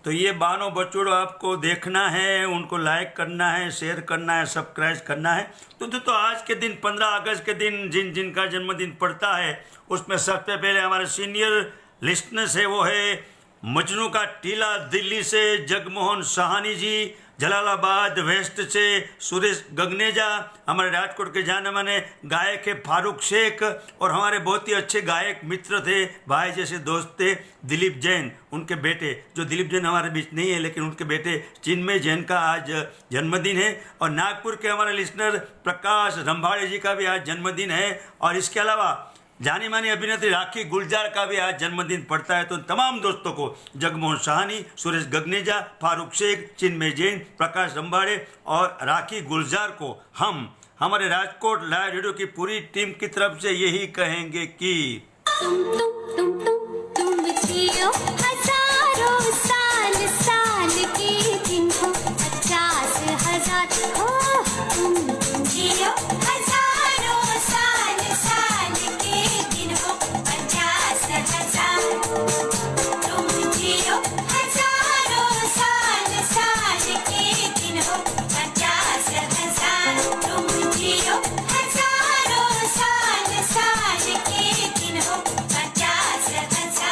Speaker 1: तो ये बानो बचूड़ो आपको देखना है, उनको लाइक करना है, शेयर करना है, सब्सक्राइब करना है। तो दोस्तों, आज के दिन 15 अगस्त के दिन जिनका जन्मदिन पड़ता है, उसमें सबसे पहले हमारे सीनियर लिस्टनर्स है, वो है मजनू का टीला दिल्ली से जगमोहन सहानी जी, जलालाबाद वेस्ट से सुरेश गगनेजा, हमारे राजकोट के जाने माने गायक है फारूक शेख, और हमारे बहुत ही अच्छे गायक मित्र थे, भाई जैसे दोस्त थे दिलीप जैन। उनके बेटे, जो दिलीप जैन हमारे बीच नहीं है, लेकिन उनके बेटे चिन्मय जैन का आज जन्मदिन है। और नागपुर के हमारे लिसनर प्रकाश रंभाड़े जी का भी आज जन्मदिन है। और इसके अलावा जानी मानी अभिनेत्री राखी गुलजार का भी आज जन्मदिन पड़ता है। तो तमाम दोस्तों को, जगमोहन सहानी, सुरेश गगनेजा, फारूक शेख, चिन्मय जैन, प्रकाश रंभाड़े और राखी गुलजार को हम हमारे राजकोट लाइव रेडियो की पूरी टीम की तरफ से यही कहेंगे कि
Speaker 6: तुम जियो हजारों साल, साल के दिन हो 50,000 हो। तुम जियो हजारों साल, साल के दिन हो 50,000। तुम जियो हजारों साल, साल के दिन हो 50,000। तुम जियो हजारों साल, साल के दिन हो 50,000।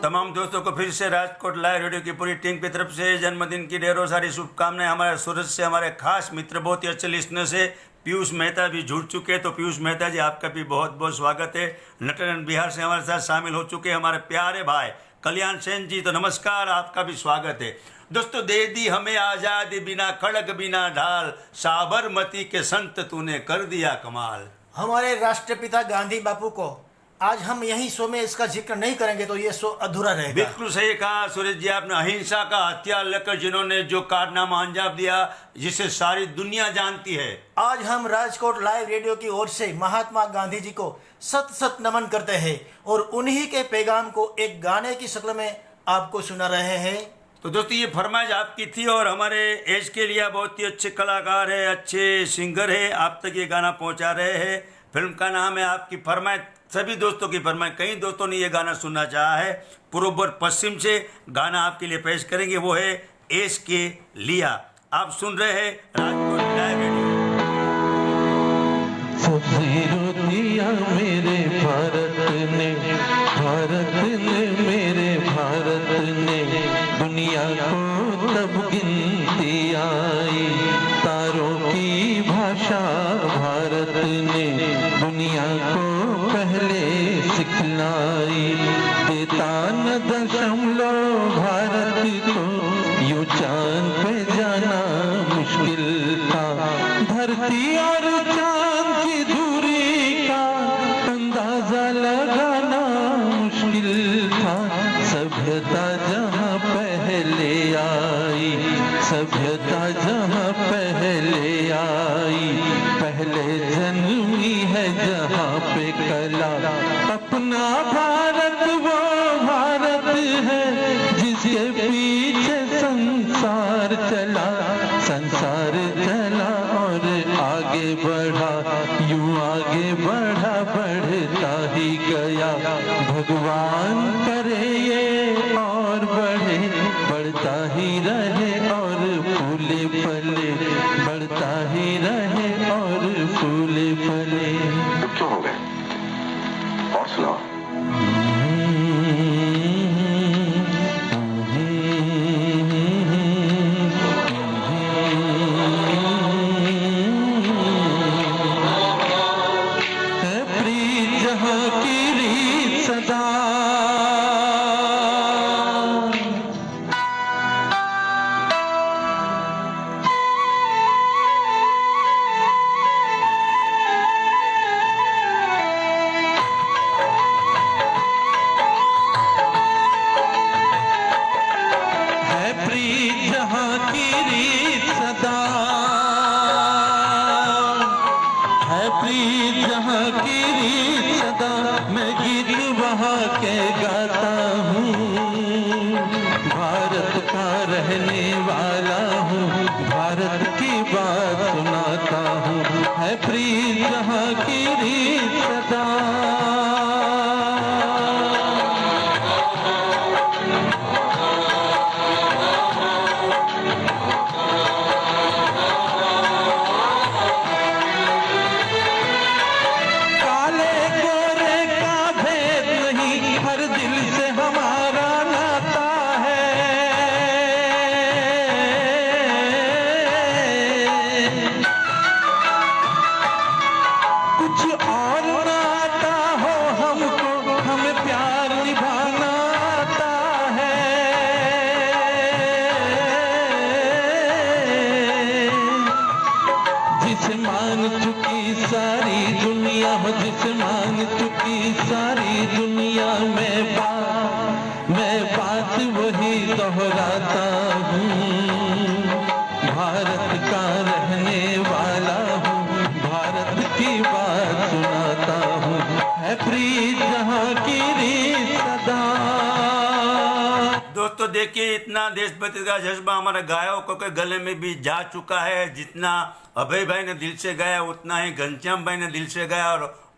Speaker 1: तमाम दोस्तों को फिर से राजकोट लाइव रेडियो की पूरी टीम की तरफ से जन्मदिन की ढेरों सारी शुभकामनाएं। हमारे सूरत से हमारे खास मित्र, बहुत ही अच्छे लिस्नर से पीयूष मेहता भी जुड़ चुके हैं। तो पीयूष मेहता जी, आपका भी बहुत बहुत स्वागत है। नटरन बिहार से हमारे साथ शामिल हो चुके हैं हमारे प्यारे भाई कल्याण सेन जी, तो नमस्कार, आपका भी स्वागत है। दोस्तों, दे दी हमें आज़ादी बिना खड़ग बिना ढाल, साबरमती के संत तूने कर दिया कमाल।
Speaker 2: हमारे राष्ट्रपिता गांधी बापू को आज हम यही शो में इसका जिक्र नहीं करेंगे तो ये शो अधूरा रहेगा।
Speaker 1: बिल्कुल सही कहा सुरेश जी आपने। अहिंसा का हथियार लेकर जिन्होंने जो कारनामा अंजाम दिया, जिसे सारी दुनिया जानती है।
Speaker 2: आज हम राजकोट लाइव रेडियो की ओर से महात्मा गांधी जी को सत सत नमन करते हैं और उन्हीं के पैगाम को एक गाने की शक्ल में आपको सुना रहे हैं।
Speaker 1: तो दोस्तों, ये फरमाइश आपकी थी और हमारे एज के लिए बहुत ही अच्छे कलाकार है, अच्छे सिंगर है, आप तक ये गाना पहुंचा रहे हैं। फिल्म का नाम है आपकी फरमाइश, सभी दोस्तों की फरमाइश। कई दोस्तों ने ये गाना सुनना चाहा है। पूर्व और पश्चिम से गाना आपके लिए पेश करेंगे, वो है एस के लिया। आप सुन रहे हैं राजकोट लाइव रेडियो।
Speaker 4: सब्जी दिया मेरे भारत ने, भारत ने, मेरे भारत ने, दुनिया को तब गिनती आई। तारों की भाषा भारत ने दुनिया को पहले सिखलाई। देता न दशमलव भारत को, यूं चांद पे जाना मुश्किल था। धरती और चांद की दूरी का अंदाजा लगाना मुश्किल था। सभ्यता जहाँ पहले आई, सभ्यता जहाँ पहले आई, पहले जन्मी है जहाँ पे कला। अपना भारत वो भारत है जिसके पीछे संसार चला और आगे बढ़ा, यूं आगे बढ़ा, बढ़ता ही गया। भगवान करे ये और बढ़े, बढ़ता ही रहे और फूले फले, बढ़ता ही रहे और फूले फले।
Speaker 7: क्यों हो गए? और सुनाओ।
Speaker 1: दोस्तों देखिए, इतना देशभक्ति का जज्बा हमारे गायकों के गले में भी जा चुका है। जितना अभय भाई ने दिल से गाया, उतना ही घनश्याम भाई ने दिल से गाया, और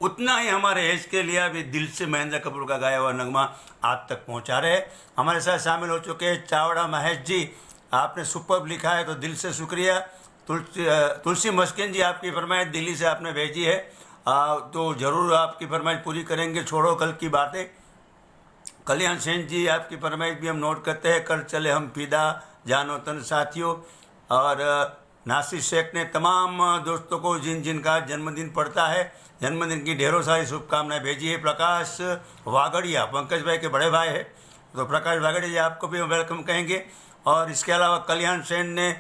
Speaker 1: उतना ही हमारे एज के लिए भी दिल से महेंद्र कपूर का गाया हुआ नगमा आज तक पहुंचा रहे। हमारे साथ शामिल हो चुके हैं चावड़ा महेश जी, आपने सुपर्ब लिखा है तो दिल से शुक्रिया। तुलसी मस्किन जी, आपकी फरमाइश दिल्ली से आपने भेजी है, तो ज़रूर आपकी फरमाइश पूरी करेंगे। छोड़ो कल की बातें। कल्याण सेन जी, आपकी फरमाइश भी हम नोट करते हैं। कर चले हम फिदा, जानो तन साथियों। और नासिर शेख ने तमाम दोस्तों को जिनका जन्मदिन पड़ता है, जन्मदिन की ढेरों सारी शुभकामनाएं भेजी है। प्रकाश वागड़िया, पंकज भाई के बड़े भाई है, तो प्रकाश वागड़िया जी आपको भी वेलकम कहेंगे। और इसके अलावा कल्याण सेन ने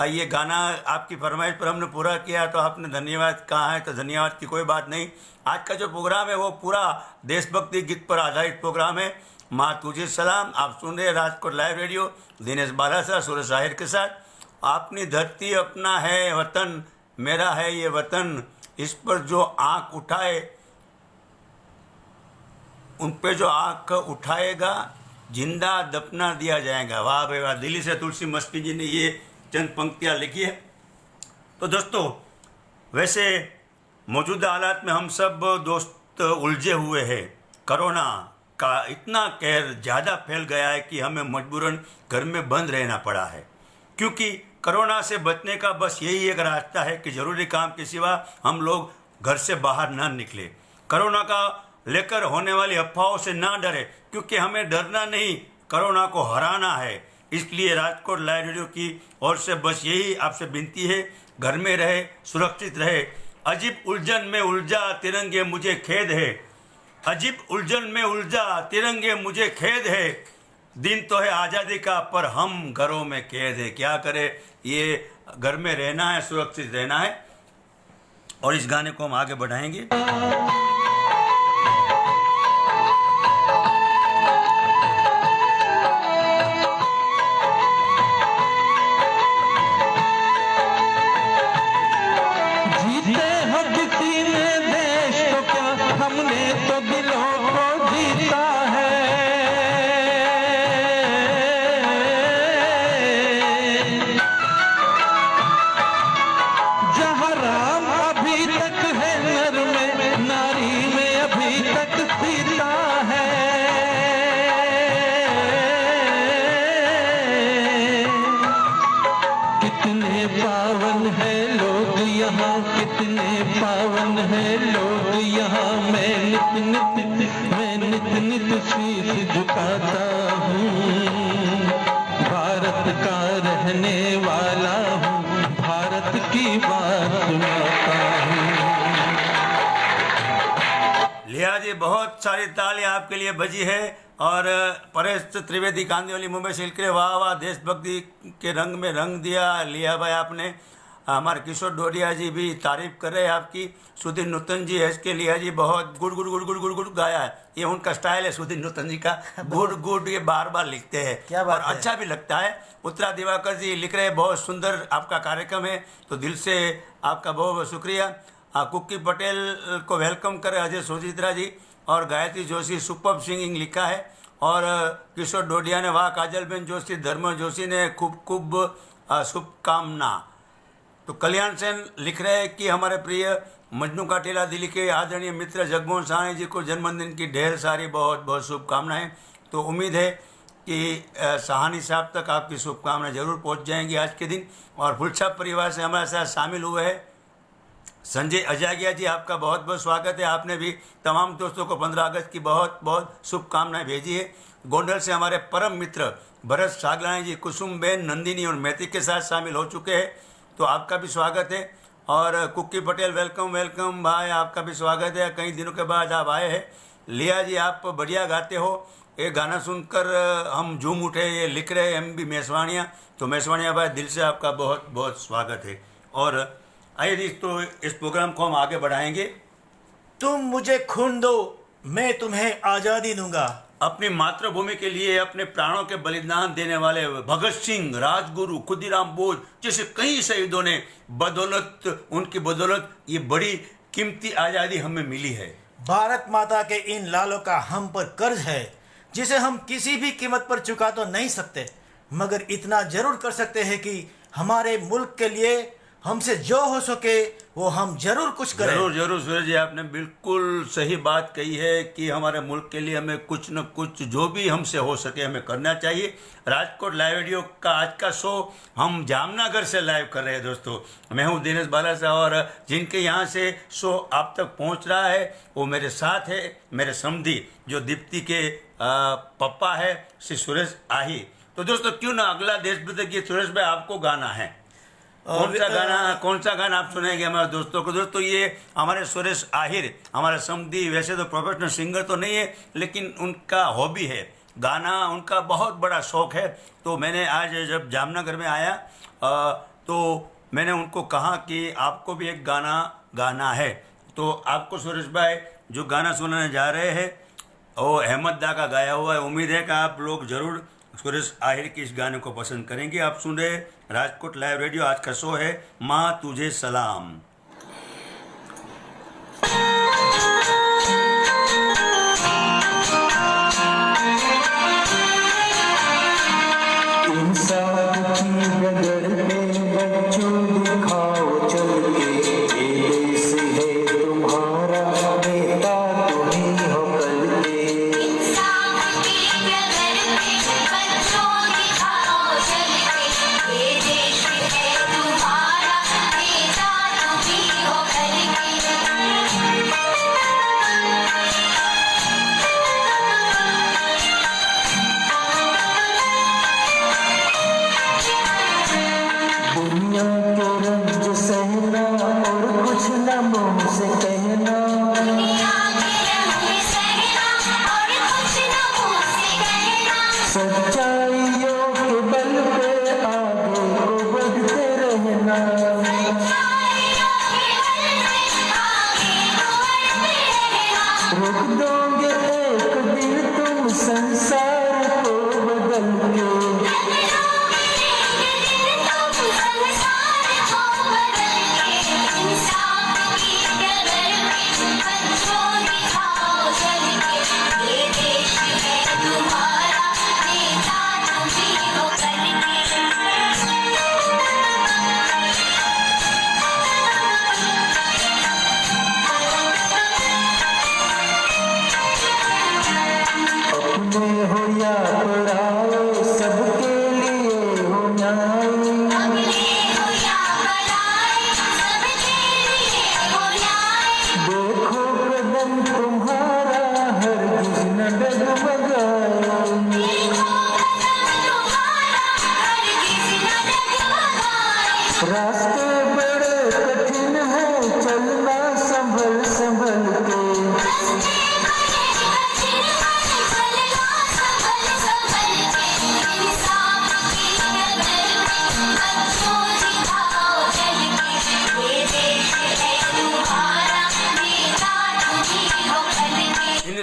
Speaker 1: ये गाना आपकी फरमाइश पर हमने पूरा किया, तो आपने धन्यवाद कहा है, तो धन्यवाद की कोई बात नहीं। आज का जो प्रोग्राम है वो पूरा देशभक्ति गीत पर आधारित प्रोग्राम है। माँ तुझे सलाम, आप सुन रहे हैं राजकोट लाइव रेडियो, दिनेश बालासा, सूरज आहिर के साथ। अपनी धरती अपना है वतन, मेरा है ये वतन, इस पर जो आँख उठाए, उन पे जो आँख उठाएगा जिंदा दफना दिया जाएगा। वाह भाई वाह, दिल्ली से तुलसी मस्की जी ने ये चंद पंक्तियाँ लिखी है। तो दोस्तों, वैसे मौजूदा हालात में हम सब दोस्त उलझे हुए हैं। कोरोना का इतना कहर ज़्यादा फैल गया है कि हमें मजबूरन घर में बंद रहना पड़ा है, क्योंकि कोरोना से बचने का बस यही एक रास्ता है कि ज़रूरी काम के सिवा हम लोग घर से बाहर ना निकले। कोरोना का लेकर होने वाली अफवाहों से ना डरे, क्योंकि हमें डरना नहीं, कोरोना को हराना है। इसलिए राजकोट लाइव रेडियो की ओर से बस यही आपसे विनती है, घर में रहे, सुरक्षित रहे। अजीब उलझन में उलझा तिरंगे मुझे खेद है, अजीब उलझन में उलझा तिरंगे मुझे खेद है। दिन तो है आज़ादी का पर हम घरों में कैद है। क्या करें, ये घर में रहना है, सुरक्षित रहना है। और इस गाने को हम आगे बढ़ाएंगे।
Speaker 4: पावन है लोग यहाँ, मैं नित नित शीश झुकाता हूँ। भारत का रहने वाला हूँ, भारत की बात सुनाता हूँ।
Speaker 1: लिया जी, बहुत सारी तालियां आपके लिए बजी है। और परेश त्रिवेदी कांदिवली मुंबई से लिख रहे, वाह वाह, देशभक्ति के रंग में रंग दिया लिया भाई आपने। हमारे किशोर डोडिया जी भी तारीफ कर रहे हैं आपकी। सुधीर नूतन जी एस के लिया जी, बहुत good good good good good good गाया है। ये उनका स्टाइल है सुधीर नूतन जी का, गुड गुड ये बार बार लिखते हैं,
Speaker 2: क्या बात
Speaker 1: और
Speaker 2: है।
Speaker 1: अच्छा भी लगता है। उत्तरा दिवाकर जी लिख रहे हैं, बहुत सुंदर आपका कार्यक्रम है, तो दिल से आपका बहुत बहुत शुक्रिया। कुक्की पटेल को वेलकम करे अजय सोजित्रा जी। और गायत्री जोशी सुपर्ब सिंगिंग लिखा है। और किशोर डोडिया ने वाह, काजलबेन जोशी, धर्म जोशी ने खूब खूब शुभकामना। तो कल्याण सेन लिख रहे हैं कि हमारे प्रिय मजनू काटेला दिल्ली के आदरणीय मित्र जगमोहन साहनी जी को जन्मदिन की ढेर सारी बहुत बहुत शुभकामनाएं। तो उम्मीद है कि साहनी साहब तक आपकी शुभकामनाएं जरूर पहुंच जाएंगी आज के दिन। और फुलछाप परिवार से हमारे साथ शामिल हुए हैं संजय अजागिया जी, आपका बहुत बहुत स्वागत है। आपने भी तमाम दोस्तों को 15 अगस्त की बहुत बहुत शुभकामनाएं भेजी है। गोंडल से हमारे परम मित्र भरत सागलानी जी, कुसुमबेन, नंदिनी और मैथिक के साथ शामिल हो चुके हैं, तो आपका भी स्वागत है। और कुक्की पटेल वेलकम वेलकम भाई, आपका भी स्वागत है, कई दिनों के बाद आप आए हैं। लिया जी, आप बढ़िया गाते हो, ये गाना सुनकर हम झूम उठे, ये लिख रहे हैं MB मेसवानिया। तो मेसवानिया भाई, दिल से आपका बहुत बहुत स्वागत है। और आइए तो इस प्रोग्राम को हम आगे बढ़ाएंगे।
Speaker 2: तुम मुझे खून दो, मैं तुम्हें आज़ादी दूंगा।
Speaker 1: अपनी मातृभूमि के लिए अपने प्राणों के बलिदान देने वाले भगत सिंह, राजगुरु, खुदीराम बोस जैसे कई शहीदों ने उनकी बदौलत ये बड़ी कीमती आज़ादी हमें मिली है।
Speaker 2: भारत माता के इन लालों का हम पर कर्ज है, जिसे हम किसी भी कीमत पर चुका तो नहीं सकते, मगर इतना जरूर कर सकते हैं कि हमारे मुल्क के लिए हमसे जो हो सके वो हम जरूर कुछ करें।
Speaker 1: जरूर जरूर सूरज जी, आपने बिल्कुल सही बात कही है कि हमारे मुल्क के लिए हमें कुछ न कुछ जो भी हमसे हो सके हमें करना चाहिए। राजकोट लाइव रेडियो का आज का शो हम जामनगर से लाइव कर रहे हैं दोस्तों। मैं हूं दिनेश बालासा, और जिनके यहाँ से शो आप तक पहुँच रहा है वो मेरे साथ है मेरे समधी, जो दीप्ति के पप्पा है श्री सुरेश आही। तो दोस्तों, क्यों ना अगला देशभक्ति गीत सुरेश भाई आपको गाना है। कौन सा गाना आप सुनाएंगे हमारे दोस्तों को? दोस्तों, ये हमारे सुरेश आहिर हमारे समधी, वैसे तो प्रोफेशनल सिंगर तो नहीं है, लेकिन उनका हॉबी है गाना, उनका बहुत बड़ा शौक है। तो मैंने आज जब जामनगर में आया तो मैंने उनको कहा कि आपको भी एक गाना गाना है। तो आपको सुरेश भाई जो गाना सुनाने जा रहे हैं वो अहमद दा का गाया हुआ है। उम्मीद है कि आप लोग जरूर सुरेश आहिर के इस गाने को पसंद करेंगे। आप सुन रहे राजकोट लाइव रेडियो, आज का शो है माँ तुझे सलाम।
Speaker 4: इंसाफ की डगर में बच्चों दिखाओ चल के, ये देश है तुम्हारा, नेता तुम्हीं हो कल के।
Speaker 6: इंसाफ की डगर में बच्चों दिखाओ चल के, ये देश है तुम्हारा, नेता तुम्हीं हो कल के।
Speaker 4: दुनिया के रंज सहना और कुछ न मुंह से कहना,
Speaker 6: दुनिया के रंग सहना और कुछ न मुंह से कहना,
Speaker 4: सच्चाइयों के बल पे आगे को बढ़ते रहना।
Speaker 6: सच्चाइयों के बल पे आगे को बढ़ते रहना।
Speaker 4: रोक दोगे एक दिन तुम संसार को बदल के,
Speaker 6: इंसाफ की डगर में बच्चों दिखाओ चल के, ये देश है तुम्हारा, नेता तुम्हीं हो कल के।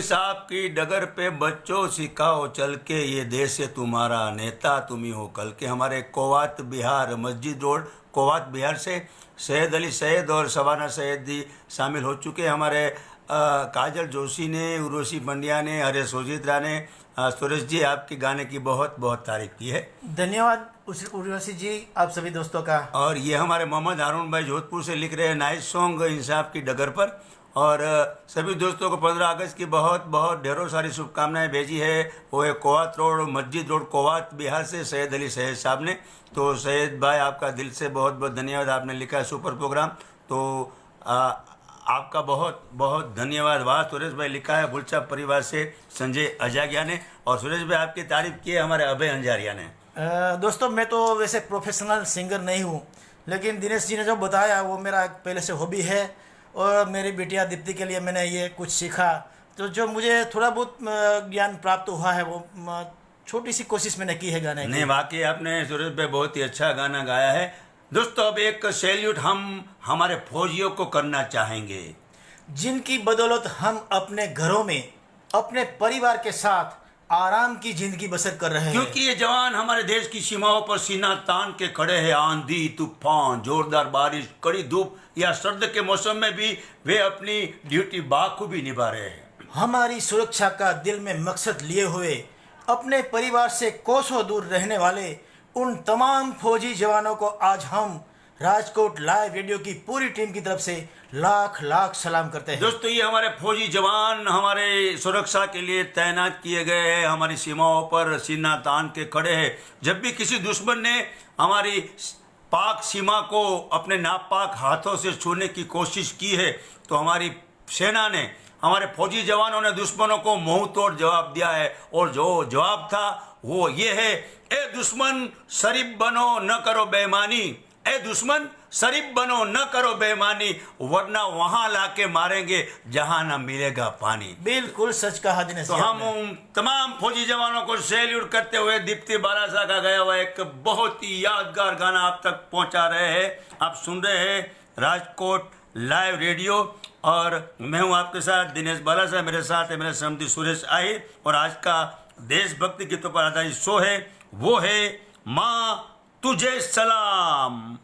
Speaker 1: पुलिस आपकी डगर पे बच्चों सिखाओ चल के, ये देश है तुम्हारा नेता तुम ही हो कल के। हमारे कोवात बिहार मस्जिद रोड कोवात बिहार से सैयद अली सैयद और सवाना सैयद जी शामिल हो चुके। हमारे काजल जोशी ने, उर्वशी पंड्या ने, हरे सोजित्रा ने, सुरेश जी आपके गाने की बहुत बहुत तारीफ की है।
Speaker 2: धन्यवाद उर्वशी जी आप सभी दोस्तों का।
Speaker 1: और ये हमारे मोहम्मद हारून भाई जोधपुर से लिख रहे हैं नाइस सॉन्ग इंसाफ की डगर पर। और सभी दोस्तों को 15 अगस्त की बहुत बहुत ढेरों सारी शुभकामनाएं भेजी है। वो है कोवात रोड मस्जिद रोड कोवात बिहार से सैयद अली सैयद साहब ने। तो सैयद भाई आपका दिल से बहुत बहुत धन्यवाद, आपने लिखा है सुपर प्रोग्राम, तो आपका बहुत बहुत धन्यवाद। वाह सुरेश भाई लिखा है बुलचा परिवार से संजय अजागिया ने। और सुरेश भाई आपकी तारीफ की है हमारे अभय अंजारिया ने।
Speaker 2: दोस्तों मैं तो वैसे प्रोफेशनल सिंगर नहीं हूँ, लेकिन दिनेश जी ने जो बताया वो मेरा पहले से हॉबी है और मेरी बिटिया दीप्ति के लिए मैंने ये कुछ सीखा। तो जो मुझे थोड़ा बहुत ज्ञान प्राप्त हुआ है वो छोटी सी कोशिश मैंने की है गाने की।
Speaker 1: नहीं वाकई आपने सुरेश भाई बहुत ही अच्छा गाना गाया है। दोस्तों अब एक सैल्यूट हम हमारे फौजियों को करना चाहेंगे,
Speaker 2: जिनकी बदौलत हम अपने घरों में अपने परिवार के साथ आराम की जिंदगी बसर कर रहे हैं।
Speaker 1: क्योंकि ये जवान हमारे देश की सीमाओं पर सीना तान के खड़े हैं। आंधी तूफान जोरदार बारिश कड़ी धूप या सर्द के मौसम में भी वे अपनी ड्यूटी बाखूबी निभा रहे हैं।
Speaker 2: हमारी सुरक्षा का दिल में मकसद लिए हुए अपने परिवार से कोसों दूर रहने वाले उन तमाम फौजी जवानों को आज हम राजकोट लाइव रेडियो की पूरी टीम की तरफ से लाख लाख सलाम करते हैं।
Speaker 1: दोस्तों ये हमारे फौजी जवान हमारे सुरक्षा के लिए तैनात किए गए हैं, हमारी सीमाओं पर सीना तान के खड़े हैं। जब भी किसी दुश्मन ने हमारी पाक सीमा को अपने नापाक हाथों से छूने की कोशिश की है तो हमारी सेना ने, हमारे फौजी जवानों ने दुश्मनों को मुंह तोड़ जवाब दिया है। और जो जवाब था वो ये है, ए दुश्मन शरीफ बनो न करो बेईमानी, ए दुश्मन शरीफ बनो न करो बेईमानी, वरना वहां लाके मारेंगे जहां ना मिलेगा पानी।
Speaker 2: बिल्कुल सच कहा दिनेश
Speaker 1: तो
Speaker 2: जी
Speaker 1: हम
Speaker 2: आपने।
Speaker 1: उन तमाम फौजी जवानों को सैल्यूट करते हुए दीप्ति बारासा का गाया हुआ एक बहुत ही यादगार गाना आप तक पहुंचा रहे हैं। आप सुन रहे हैं राजकोट लाइव रेडियो और मैं हूं आपके साथ दिनेश बालासा, मेरे साथ है मेरे समधी सुरेश आहिर। और आज का देशभक्ति गीतों पर आधारित शो है वो है माँ तुझे सलाम।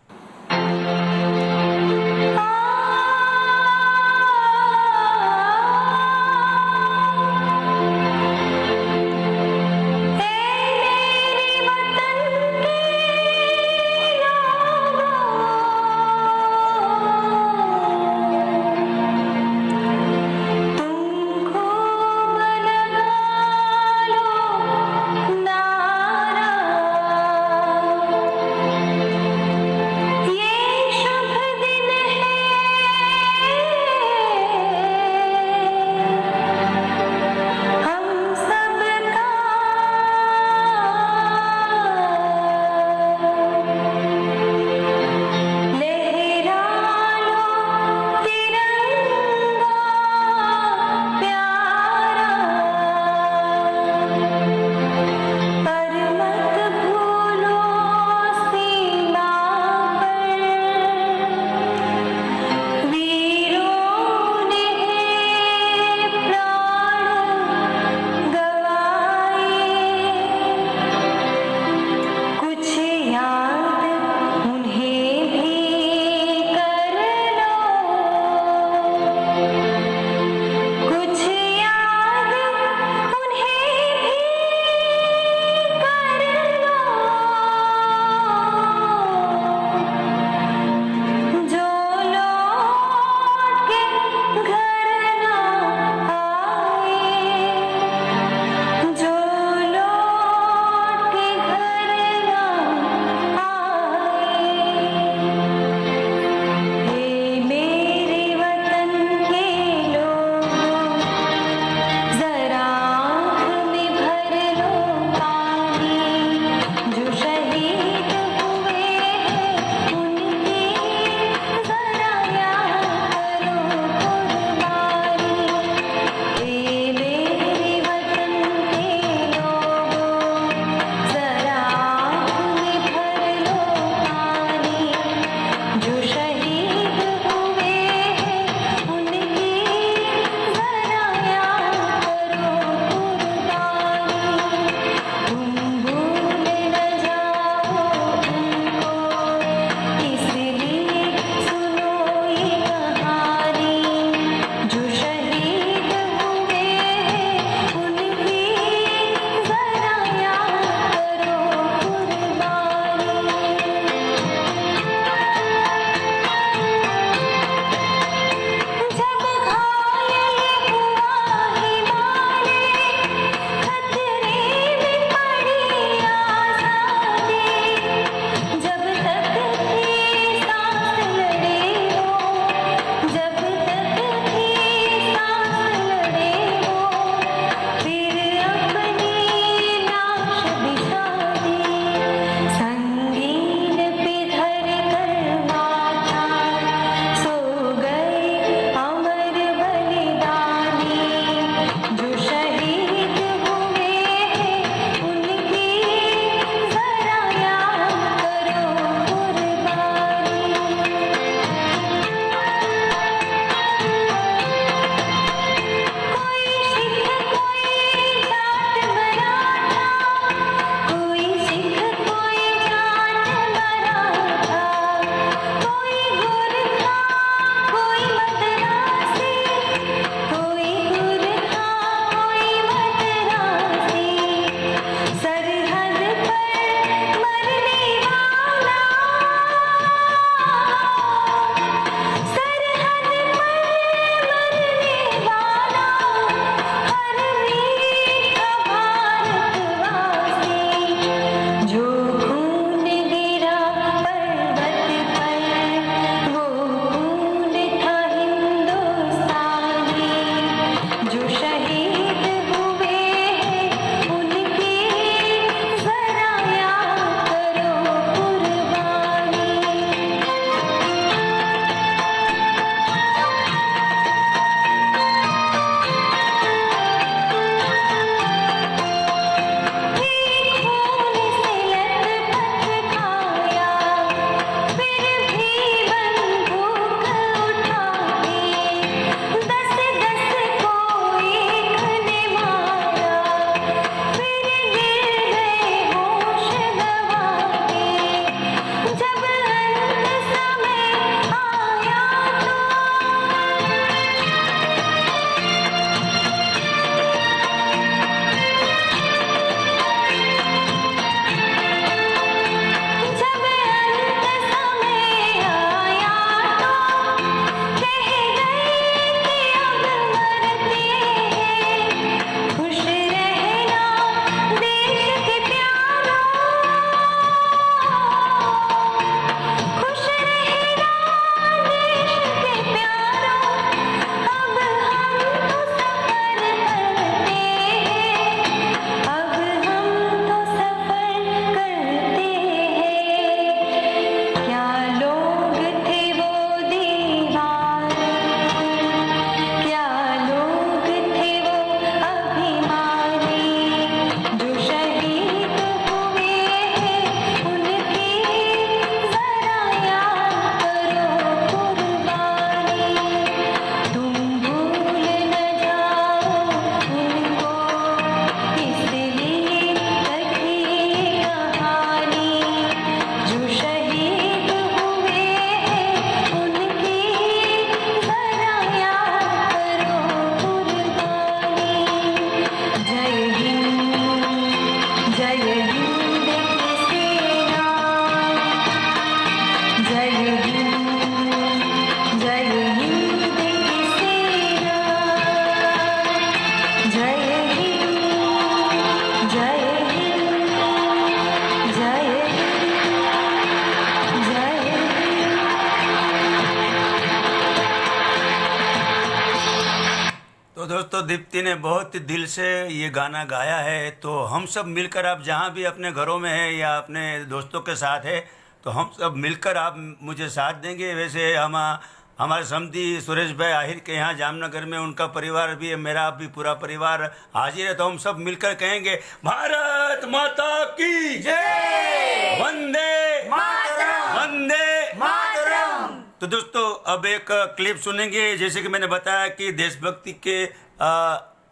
Speaker 1: दोस्तों, दीप्ति ने बहुत ही दिल से ये गाना गाया है। तो हम सब मिलकर, आप जहाँ भी अपने घरों में हैं या अपने दोस्तों के साथ है, तो हम सब मिलकर आप मुझे साथ देंगे। वैसे हमारे समधी सुरेश भाई आहिर के यहाँ जामनगर में उनका परिवार भी है, मेरा भी पूरा परिवार हाजिर है। तो हम सब मिलकर कहेंगे भारत माता की जय, वंदे मातरम, वंदे मातरम। तो दोस्तों, अब एक क्लिप सुनेंगे। जैसे कि मैंने बताया कि देशभक्ति के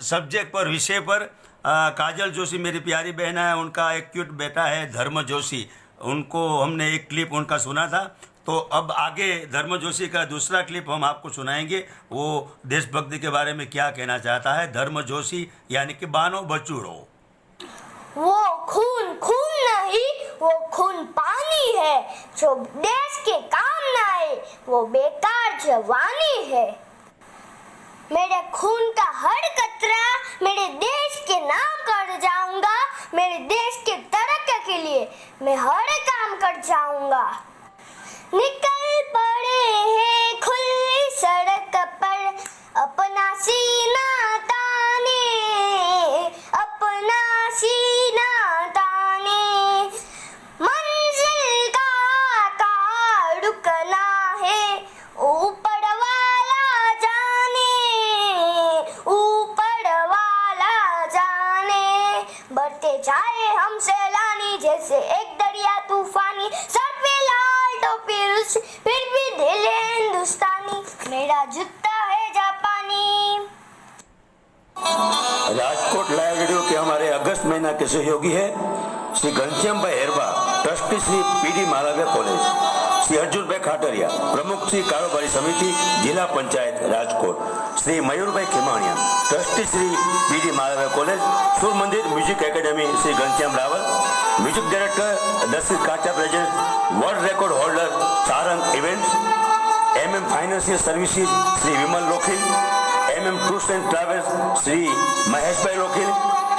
Speaker 1: सब्जेक्ट पर, विषय पर काजल जोशी मेरी प्यारी बहन है, उनका एक क्यूट बेटा है धर्म जोशी, उनको हमने एक क्लिप उनका सुना था। तो अब आगे धर्म जोशी का दूसरा क्लिप हम आपको सुनाएंगे। वो देशभक्ति के बारे में क्या कहना चाहता है। धर्म जोशी यानी कि बानो बचूड़ो।
Speaker 5: वो खून खून नहीं, वो खून पानी है, जो देश के काम न आए वो बेकार जवानी है। मेरे खून का हर कतरा मेरे देश के नाम कर जाऊंगा, मेरे देश के तरक्की के लिए मैं हर काम कर जाऊंगा। निकल पड़े हैं खुली सड़क पर, अपना सीना ताने, अपना सीना ताने। मंजिल का रुकना है, ऊपर वाला जाने, ऊपर वाला जाने। बढ़ते जाए हम सैलानी जैसे एक दरिया तूफानी, सर पे लाल टोपी फिर भी दिल है हिंदुस्तानी, मेरा जूता है जापानी।
Speaker 1: राजकोट लाइव रेडियो के हमारे अगस्त महीना के सहयोगी है Shri Ghanshyam bhai Herba, trustee Shri PD Malviya College, Shri Arjun bhai Khatariya, प्रमुख श्री कारोबारी समिति जिला panchayat Rajkot, Shri Mayur bhai Khimaniya, trustee Shri PD Malviya College, Sur Mandir Music Academy Shri Ghanshyam Raval, music director Dashrath Kacha present, world record holder Sarang Events, MM Financial Services Shri Vimal Lokhil, MM Tours and Travels Shri Mahesh bhai Lokhil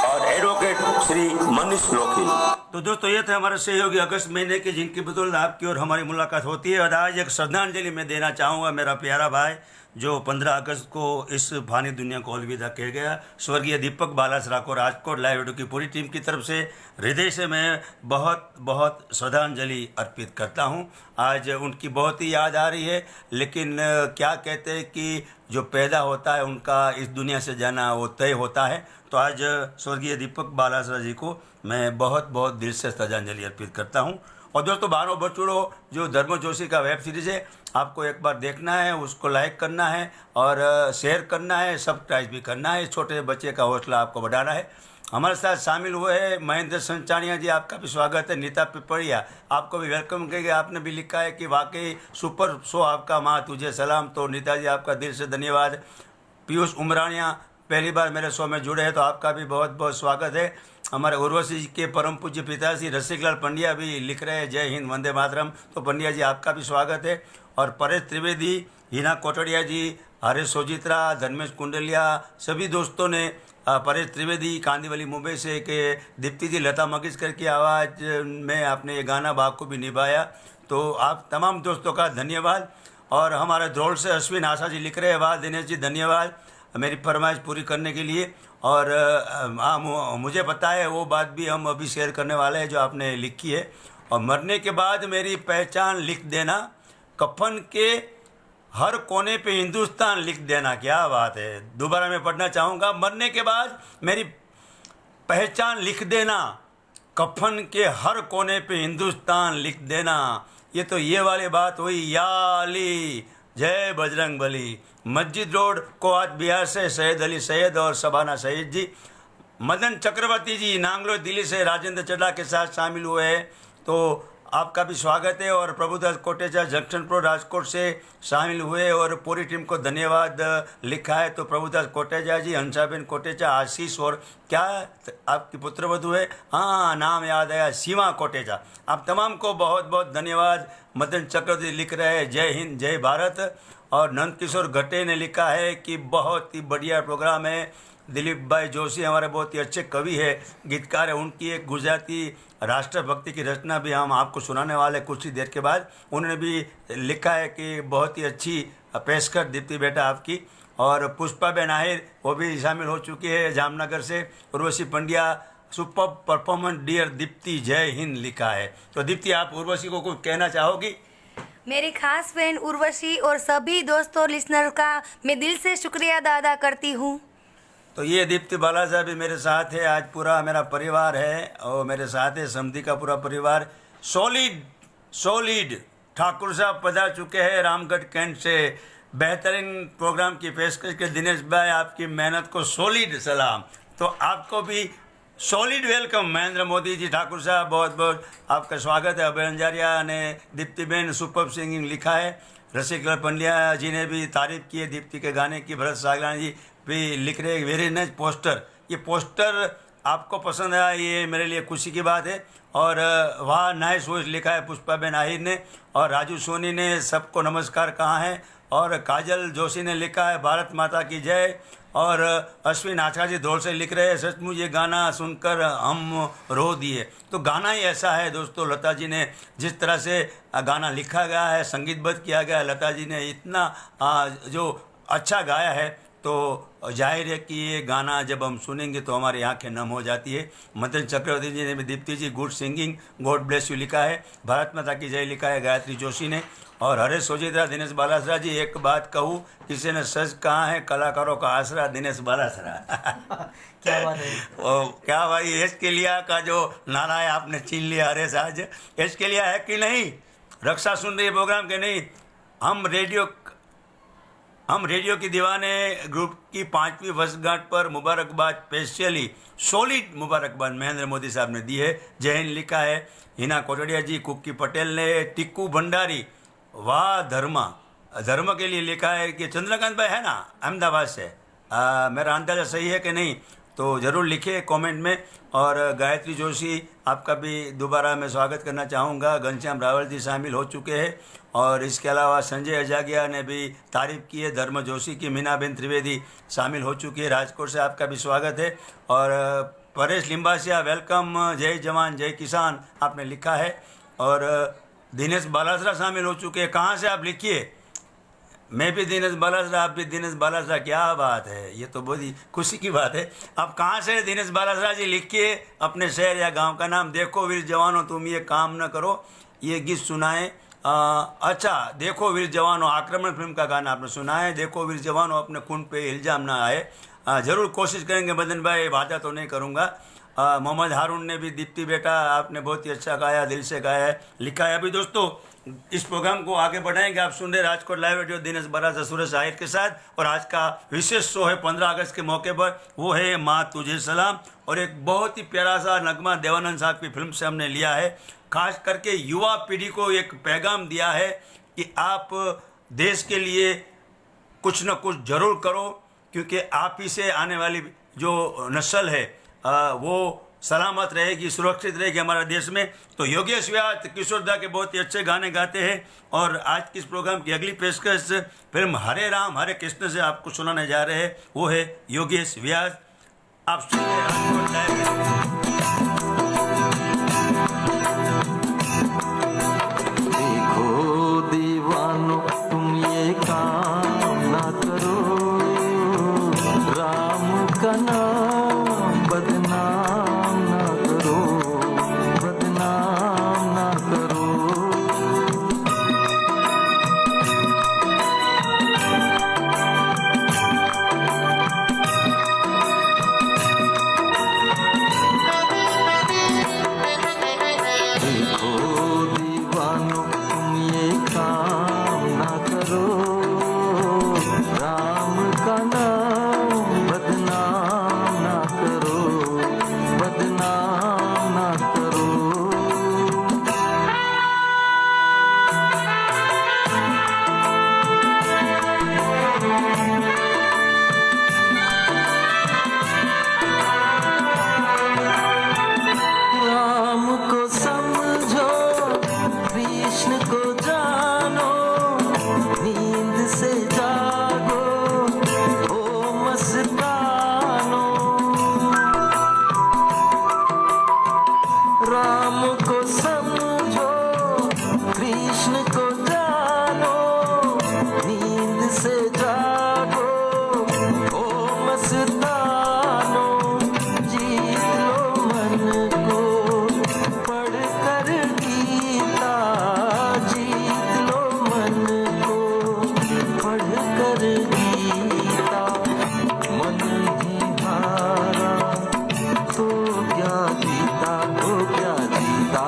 Speaker 1: और एडवोकेट श्री मनीष लोखिल। तो दोस्तों, ये थे हमारे सहयोगी अगस्त महीने के, जिनकी बदौलत आपकी और हमारी मुलाकात होती है। और आज एक श्रद्धांजलि मैं देना चाहूँगा मेरा प्यारा भाई जो 15 अगस्त को इस फानी दुनिया को अलविदा कह गया, स्वर्गीय दीपक बालासरा को राजकोट लाइव रेडियो की पूरी टीम की तरफ से हृदय से मैं बहुत बहुत श्रद्धांजलि अर्पित करता हूं। आज उनकी बहुत ही याद आ रही है, लेकिन क्या कहते हैं कि जो पैदा होता है उनका इस दुनिया से जाना वो तय होता है। तो आज स्वर्गीय दीपक बालासरा जी को मैं बहुत बहुत दिल से श्रद्धांजलि अर्पित करता हूं। और दोस्तों, बानो बचूड़ो जो धर्म जोशी का वेब सीरीज़ है, आपको एक बार देखना है, उसको लाइक करना है और शेयर करना है, सब्सक्राइब भी करना है। छोटे बच्चे का हौसला आपको बढ़ाना है। हमारे साथ शामिल हुए हैं महेंद्र संचानिया जी, आपका भी स्वागत है। नीता पिपड़िया, आपको भी वेलकम करेंगे। आपने भी लिखा है कि वाकई सुपर शो आपका, माँ तुझे सलाम। तो नीता जी, आपका दिल से धन्यवाद। पीयूष उमरानिया पहली बार मेरे शो में जुड़े हैं, तो आपका भी बहुत बहुत स्वागत है। हमारे उर्वशी जी के परम पूज्य पिताजी रसिकलाल पंड्या भी लिख रहे हैं जय हिंद वंदे मातरम। तो पंड्या जी, आपका भी स्वागत है। और परेश त्रिवेदी, हिना कोटड़िया जी, हरेश सोजित्रा, धर्मेश कुंडलिया, सभी दोस्तों ने, परेश त्रिवेदी कांदीवली मुंबई से, कि दीप्ति जी लता मंगेशकर की आवाज़ में आपने ये गाना बाखूबी निभाया। तो आप तमाम दोस्तों का धन्यवाद। और हमारे द्रोड़ से अश्विन आशा जी लिख रहे हैं, वाह दिनेश जी धन्यवाद मेरी फरमाइश पूरी करने के लिए। और हाँ, मुझे पता है वो बात भी हम अभी शेयर करने वाले हैं जो आपने लिखी है। और मरने के बाद मेरी पहचान लिख देना, कफन के हर कोने पे हिंदुस्तान लिख देना। क्या बात है, दोबारा मैं पढ़ना चाहूँगा। मरने के बाद मेरी पहचान लिख देना, कफन के हर कोने पे हिंदुस्तान लिख देना। ये तो ये वाली बात हुई, या अली जय बजरंग बली। मस्जिद रोड को आज बिहार से सैयद अली सैयद और शबाना सईद जी, मदन चक्रवर्ती जी नांगलोई दिल्ली से राजेंद्र चड्डा के साथ शामिल हुए हैं। तो आपका भी स्वागत है। और प्रभुदास कोटेचा जंक्शन प्रो राजकोट से शामिल हुए और पूरी टीम को धन्यवाद लिखा है। तो प्रभुदास कोटेचा जी, हंसाबेन कोटेचा, आशीष और क्या आपकी पुत्रवधू है, हाँ नाम याद आया, सीमा कोटेचा। आप तमाम को बहुत बहुत धन्यवाद। मदन चक्रवर्ती लिख रहे हैं जय हिंद जय भारत। और नंद किशोर घटे ने लिखा है कि बहुत ही बढ़िया प्रोग्राम है। दिलीप भाई जोशी हमारे बहुत ही अच्छे कवि है, गीतकार है, उनकी एक गुजराती राष्ट्रभक्ति की रचना भी हम आपको सुनाने वाले कुछ ही देर के बाद। उन्होंने भी लिखा है कि बहुत ही अच्छी पेशकश दीप्ति बेटा आपकी। और पुष्पाबेन आहिर वो भी शामिल हो चुकी है जामनगर से। Urvashi Pandya super performance dear Deepti जय हिंद लिखा है। तो दीप्ति, आप उर्वशी को कुछ कहना चाहोगी?
Speaker 8: मेरी खास फ्रेंड उर्वशी और सभी दोस्तों और लिसनर का मैं दिल से शुक्रिया अदा करती हूँ।
Speaker 1: तो ये दीप्ति बालाजा भी मेरे साथ है, आज पूरा मेरा परिवार है और मेरे साथ है समधी का पूरा परिवार। सॉलिड ठाकुर साहब पधार चुके हैं रामगढ़ कैंट से। बेहतरीन प्रोग्राम की पेशकश के दिनेश भाई, आपकी मेहनत को सॉलिड सलाम। तो आपको भी सॉलिड वेलकम महेंद्र मोदी जी ठाकुर साहब, बहुत बहुत आपका स्वागत है। अभय अंजारिया ने दीप्तिबेन सुपर सिंगिंग लिखा है। रसिकलाल पंड्या जी ने भी तारीफ की है दीप्ति के गाने की। भरत सागरानी जी भी लिख रहे वेरी नाइस पोस्टर। ये पोस्टर आपको पसंद आया, ये मेरे लिए खुशी की बात है। और वाह नाइस वॉइस लिखा है पुष्पाबेन आहिर ने। और राजू सोनी ने सबको नमस्कार कहा है। और काजल जोशी ने लिखा है भारत माता की जय। और अश्विन आचार्य दौड़ से लिख रहे हैं सचमुच ये गाना सुनकर हम रो दिए। तो गाना ही ऐसा है दोस्तों, लता जी ने जिस तरह से गाना लिखा गया है, संगीतबद्ध किया गया है, लता जी ने इतना जो अच्छा गाया है, तो जाहिर है कि ये गाना जब हम सुनेंगे तो हमारी आंखें नम हो जाती है। मदन चक्रवर्ती जी ने भी Deepti ji good singing God bless you लिखा है। भारत माता की जय लिखा है गायत्री जोशी ने। और हरेश सोजित्रा दिनेश बालासरा जी, एक बात कहूँ, किसी ने सच कहा है कलाकारों का आसरा दिनेश बालासरा।
Speaker 2: क्या बात है।
Speaker 1: क्या भाई, एच के लिया का जो नारा है आपने छीन लिया हरेश आज। एच के लिया है कि नहीं? रक्षा सुन रही है प्रोग्राम के नहीं? हम रेडियो की दीवाने ग्रुप की 5वीं वर्षगांठ पर मुबारकबाद स्पेशली सॉलिड मुबारकबाद महेंद्र मोदी साहब ने दी है। जय हिंद लिखा है हिना कोटड़िया जी। कुक्की पटेल ने, टिक्कू भंडारी, वाह धर्म के लिए लिखा है कि चंद्रकांत भाई है ना अहमदाबाद से। मेरा अंदाजा सही है कि नहीं? तो ज़रूर लिखिए कमेंट में। और गायत्री जोशी, आपका भी दोबारा मैं स्वागत करना चाहूँगा। घनश्याम रावल जी शामिल हो चुके हैं। और इसके अलावा संजय अजागिया ने भी तारीफ की है धर्म जोशी की। मीनाबेन त्रिवेदी शामिल हो चुकी है राजकोट से, आपका भी स्वागत है। और परेश लिम्बासिया वेलकम, जय जवान जय किसान आपने लिखा है। और दिनेश बालासरा शामिल हो चुके हैं। कहाँ से आप लिखिए? मैं भी दिनेश बालासरा, आप भी दिनेश बालासरा, क्या बात है, ये तो बहुत ही खुशी की बात है। आप कहाँ से दिनेश बालासरा जी? लिखिए अपने शहर या गांव का नाम। देखो वीर जवानों तुम ये काम न करो, ये गीत सुनाए। अच्छा, देखो वीर जवानों, आक्रमण फिल्म का गाना आपने सुना है। देखो वीर जवानों, अपने खून पे इल्जाम ना आए। ज़रूर कोशिश करेंगे मदन भाई, वादा तो नहीं करूँगा। मोहम्मद हारून ने भी दीप्ति बेटा आपने बहुत ही अच्छा गाया, दिल से गाया है लिखा है। अभी दोस्तों इस प्रोग्राम को आगे बढ़ाएंगे। आप सुन रहे राजकोट लाइव रेडियो दिनेश बालासरा सुरेश आहिर के साथ। और आज का विशेष शो है 15 अगस्त के मौके पर, वो है माँ तुझे सलाम। और एक बहुत ही प्यारा सा नगमा देवानंद साहब की फिल्म से हमने लिया है। खास करके युवा पीढ़ी को एक पैगाम दिया है कि आप देश के लिए कुछ न कुछ जरूर करो, क्योंकि आप ही से आने वाली जो नस्ल है वो सलामत रहेगी, सुरक्षित रहेगी हमारे देश में। तो योगेश व्यास किशोर दा के बहुत ही अच्छे गाने गाते हैं। और आज की इस प्रोग्राम की अगली पेशकश फिल्म हरे राम हरे कृष्ण से आपको सुनाने जा रहे हैं, वो है योगेश व्यास। आप सुन रहे हैं राजकोट लाइव।
Speaker 4: देखो दीवानो तुम ये काम ना करो, राम का नाम बदनाम ना करो, बदनाम ना करो। मस्तानो जीत लो मन को पढ़कर गीता जीत लो मन को पढ़कर गीता मन ही हारा तो क्या जीता तो क्या जीता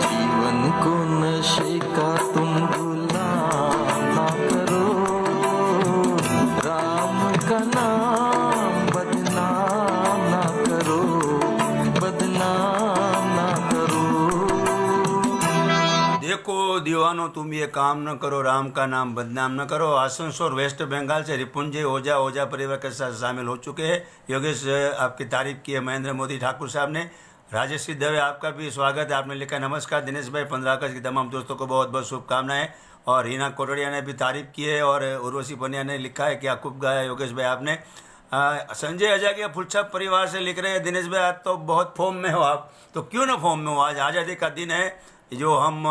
Speaker 4: जीवन को नशे का तुम गुलाम ना करो राम का नाम बदनाम ना करो बदनाम ना करो
Speaker 1: देखो दीवानो, तुम ये काम न करो, राम का नाम बदनाम न करो। आसनसोल वेस्ट बंगाल से रिपुंजय ओझा ओझा परिवार के साथ शामिल हो चुके हैं। योगेश आपकी तारीफ की है महेंद्र मोदी ठाकुर साहब ने। राजेश दवे आपका भी स्वागत है, आपने लिखा नमस्कार दिनेश भाई, 15 अगस्त की तमाम दोस्तों को बहुत बहुत शुभकामनाएं। और हीना कोटड़िया ने भी तारीफ की है और उर्वशी पनिया ने लिखा है क्या खूब गाया योगेश भाई आपने। संजय अजागिया फुलछा परिवार से लिख रहे हैं दिनेश भाई आज तो बहुत फॉर्म में हो आप। तो क्यों ना फॉर्म में हो, आज आज़ादी का दिन है जो हम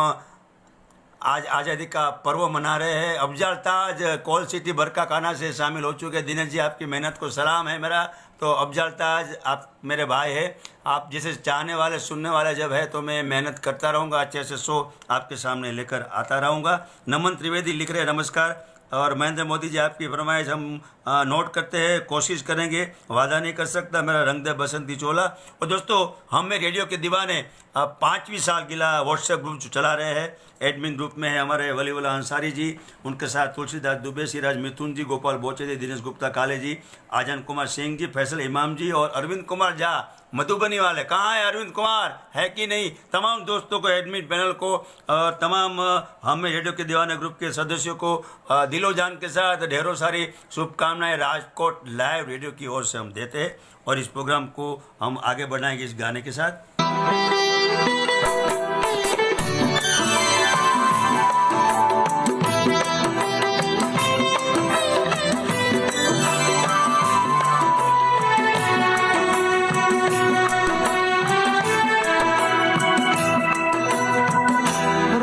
Speaker 1: आज आज़ादी का पर्व मना रहे हैं। अफजल ताज कॉल सिटी बरका खाना से शामिल हो चुके हैं। दिनेश जी आपकी मेहनत को सलाम है मेरा। तो अफजल ताज आप मेरे भाई है, आप जैसे चाहने वाले सुनने वाले जब है तो मैं मेहनत करता रहूँगा, अच्छे से शो आपके सामने लेकर आता रहूँगा। नमन त्रिवेदी लिख रहे हैं नमस्कार। और महेंद्र मोदी जी आपकी फरमाइश हम नोट करते हैं, कोशिश करेंगे, वादा नहीं कर सकता, मेरा रंग दे बसंती चोला। और दोस्तों हम में रेडियो के दीवाने 5वीं साल गिला व्हाट्सएप ग्रुप चला रहे हैं। एडमिन ग्रुप में है हमारे वलीउल्लाह अंसारी जी, उनके साथ तुलसीदास दुबे, सिराज मिथुन जी, गोपाल बोचे जी, दिनेश गुप्ता काले जी, आजन कुमार सिंह जी, फैसल इमाम जी और अरविंद कुमार झा मधुबनी वाले। कहाँ है अरविंद कुमार, है कि नहीं? तमाम दोस्तों को, एडमिन पैनल को और तमाम हमें रेडियो के दीवाने ग्रुप के सदस्यों को दिलो जान के साथ ढेरों सारी शुभकामनाएं राजकोट लाइव रेडियो की ओर से हम देते हैं। और इस प्रोग्राम को हम आगे बढ़ाएंगे इस गाने के साथ।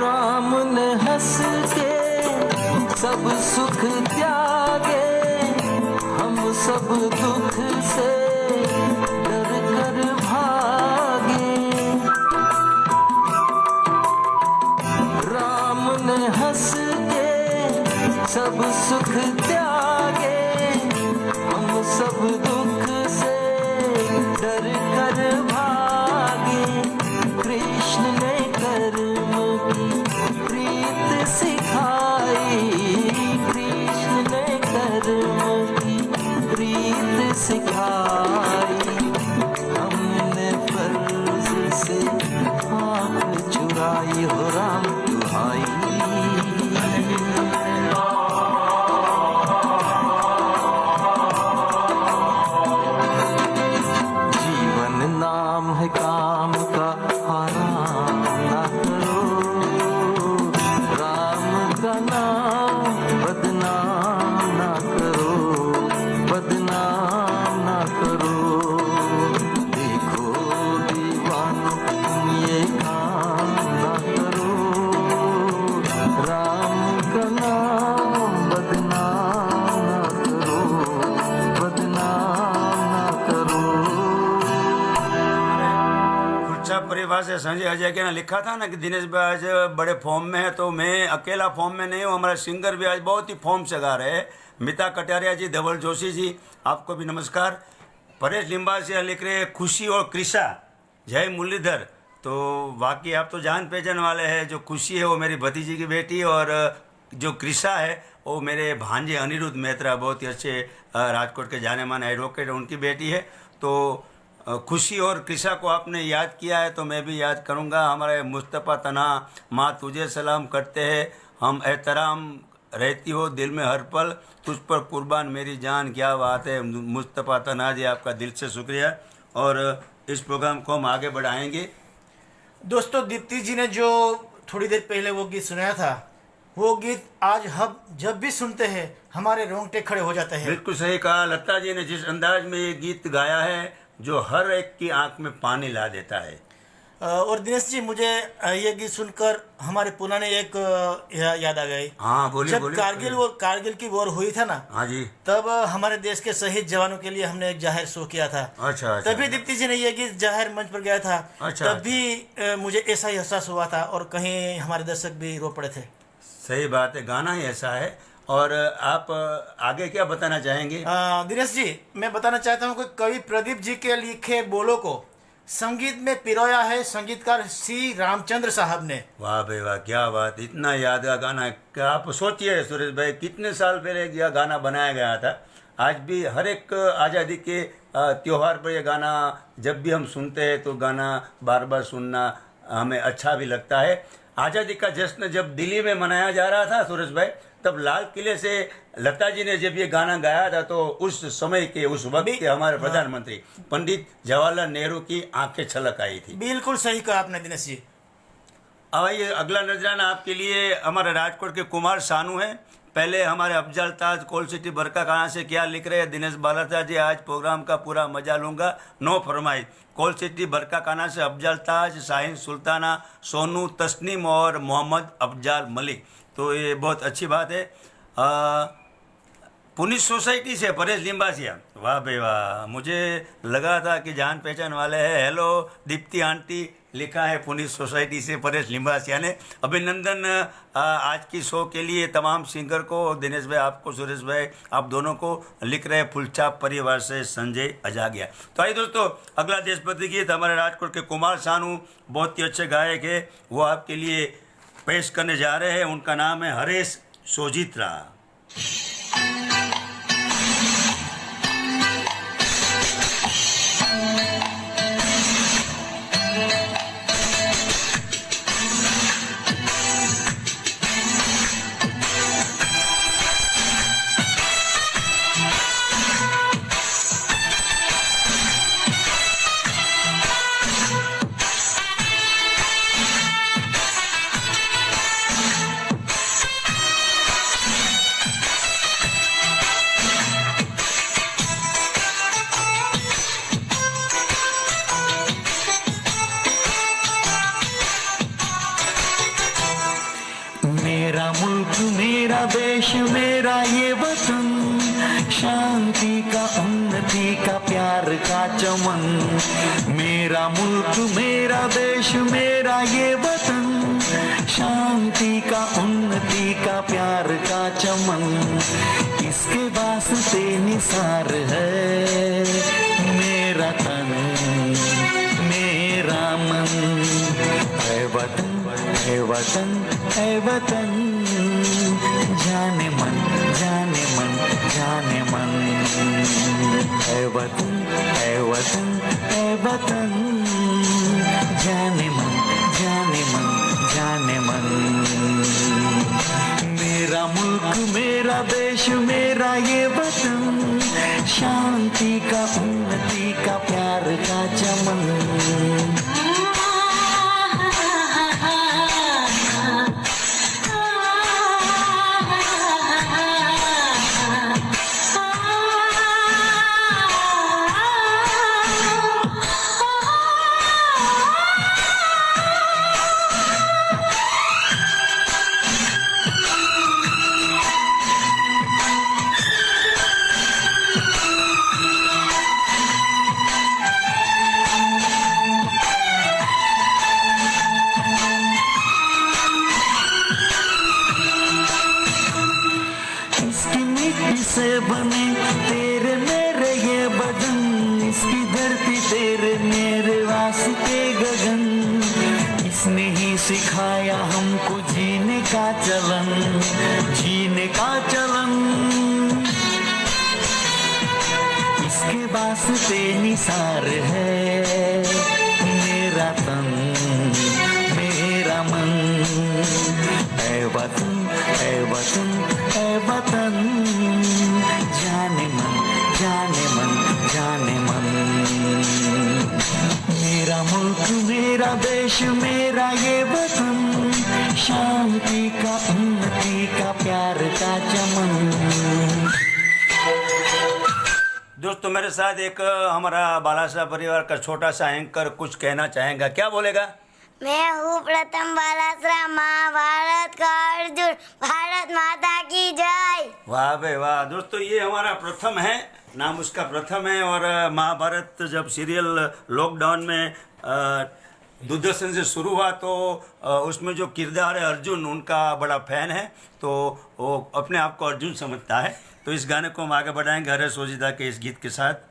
Speaker 4: राम ने हंस के सब सुख त्यागे हम सब दुख से डर कर भागे। राम ने हंस के सब सुख त्यागे हम सब दुख से डर कर भागे। कृष्ण ने कर्म की प्रीत सिखाई कृष्ण ने कर्म की प्रीत सिखाई। हमने फर्ज से आँख चुराई हो राम दुहाई। जीवन नाम है काम का आराम ना करो राम का नाम बदनाम ना करो बदनाम ना करो। देखो दीवानो तुम ये काम ना करो राम का नाम बदनाम ना करो बदनाम ना करो।
Speaker 1: फुलछा परिवार से संजय अजय ने लिखा था ना कि दिनेश भाई आज बड़े फॉर्म में है, तो मैं अकेला फॉर्म में नहीं हूँ, हमारे सिंगर भी आज बहुत ही फॉर्म से गा रहे हैं। मिता कटारिया जी, धवल जोशी जी, आपको भी नमस्कार। परेश लिम्बा से लिख रहे हैं खुशी और कृषा, जय मुरलीधर। तो बाकी आप तो जान पहचान वाले हैं, जो खुशी है वो मेरी भतीजी की बेटी और जो कृषा है वो मेरे भांजे अनिरुद्ध मेहत्रा, बहुत ही अच्छे राजकोट के जाने माने एडवोकेट, उनकी बेटी है। तो खुशी और कृषा को आपने याद किया है तो मैं भी याद करूंगा। हमारे मुस्तफ़ा तन्हा, माँ तुझे सलाम करते हैं हम, एहतराम रहती हो दिल में हर पल, तुझ पर कुर्बान मेरी जान, क्या बात है। मुस्तफ़ा तन्हा जी आपका दिल से शुक्रिया। और इस प्रोग्राम को हम आगे बढ़ाएंगे।
Speaker 2: दोस्तों दीप्ति जी ने जो थोड़ी देर पहले वो गीत सुनाया था, वो गीत आज हम जब भी सुनते हैं हमारे रोंगटे खड़े हो जाते हैं।
Speaker 1: बिल्कुल सही कहा लता जी ने, जिस अंदाज में ये गीत गाया है जो हर एक की आंख में पानी ला देता है।
Speaker 2: और दिनेश जी, मुझे ये गीत सुनकर हमारे पुराने एक याद आ गई।
Speaker 1: हाँ बोलिए
Speaker 2: जब
Speaker 1: बोलिए।
Speaker 2: कारगिल की वॉर हुई था ना,
Speaker 1: हाँ जी।
Speaker 2: तब हमारे देश के शहीद जवानों के लिए हमने एक जाहिर शो किया था।
Speaker 1: अच्छा अच्छा।
Speaker 2: तभी दीप्ति जी ने ये गीत जाहिर मंच पर गाया था।
Speaker 1: अच्छा,
Speaker 2: तभी मुझे ऐसा ही एहसास हुआ था और कहीं हमारे दर्शक भी रो पड़े थे।
Speaker 1: सही बात है, गाना ही ऐसा है। और आप आगे क्या बताना चाहेंगे?
Speaker 2: दिनेश जी, मैं बताना चाहता हूँ कि कवि प्रदीप जी के लिखे बोलों को संगीत में पिरोया है संगीतकार सी रामचंद्र साहब ने।
Speaker 1: वाह भाई वाह, क्या बात, इतना यादगार गाना है। क्या आप सोचिए सुरेश भाई, कितने साल पहले यह गाना बनाया गया था। आज भी हर एक आज़ादी के त्योहार पर यह गाना जब भी हम सुनते हैं तो गाना बार बार सुनना हमें अच्छा भी लगता है। आज़ादी का जश्न जब दिल्ली में मनाया जा रहा था सुरेश भाई, तब लाल किले से लता जी ने जब ये गाना गाया था तो उस समय के उस वक्त के हमारे प्रधानमंत्री पंडित जवाहरलाल नेहरू की आंखें छलक आई थी।
Speaker 2: बिल्कुल सही कहा आपने दिनेश जी।
Speaker 1: अब ये अगला नजराना आपके लिए हमारे राजकोट के कुमार सानू है। पहले हमारे अफजल ताज कोल सिटी बरकाकाना से क्या लिख रहे हैं दिनेश बालाता जी, आज प्रोग्राम का पूरा मजा लूंगा, नो फरमाइश। कोल सिटी बरकाकाना से अफजल ताज, शाहीन सुल्ताना, सोनू, तस्नीम और मोहम्मद अफजाल मलिक। तो ये बहुत अच्छी बात है। पुनिस सोसाइटी से परेश लिंबासिया, वाह भाई वाह, मुझे लगा था कि जान पहचान वाले हैं। हेलो दीप्ति आंटी, लिखा है पुनिस सोसाइटी से परेश लिंबासिया ने। अभिनंदन आज की शो के लिए तमाम सिंगर को, दिनेश भाई आपको, सुरेश भाई आप दोनों को। लिख रहे फुलछाप परिवार से संजय अजागिया। तो आइए दोस्तों, अगला देशभक्ति गीत हमारे राजकोट के कुमार सानू, बहुत ही अच्छे गायक है, वो आपके लिए पेश करने जा रहे हैं। उनका नाम है हरेश सोजित्रा।
Speaker 4: मेरा मुल्क मेरा देश मेरा ये वतन, शांति का उन्नति का प्यार का चमन। मेरा मुल्क मेरा देश मेरा ये वतन, शांति का उन्नति का प्यार का चमन। इसके वास्ते निसार है मेरा तन मेरा मन। है वतन है वतन है वतन, जाने मन जाने मन जाने मन। है वतन है वतन है वतन, जाने मन जाने मन जाने मन। मेरा मुल्क मेरा देश मेरा ये वतन, शांति का उन्नति का प्यार का चमन। से बने तेरे मेरे ये बदन, इसकी धरती तेरे मेरे वास्ते गगन। इसने ही सिखाया हमको जीने का चलन, जीने का चलन। इसके वास्ते निसार है मेरा तन मेरा मन। ऐ वतन ऐ वतन ऐ वतन, जाने मन जाने मन जाने मन। मेरा मुल्क मेरा देश मेरा ये वतन, शांति का उन्नति का प्यार का चमन।
Speaker 1: दोस्तों मेरे साथ एक हमारा बालासा परिवार का छोटा सा एंकर कुछ कहना चाहेगा, क्या बोलेगा?
Speaker 5: मैं हूँ प्रथम बालासरा, महाभारत का अर्जुन, भारत माता की जय।
Speaker 1: वाह भाई वाह। दोस्तों ये हमारा प्रथम है, नाम उसका प्रथम है। और महाभारत जब सीरियल लॉकडाउन में दूरदर्शन से शुरू हुआ तो उसमें जो किरदार है अर्जुन, उनका बड़ा फैन है, तो वो अपने आप को अर्जुन समझता है। तो इस गाने को हम आगे बढ़ाएंगे हरे सोजिदा के इस गीत के साथ।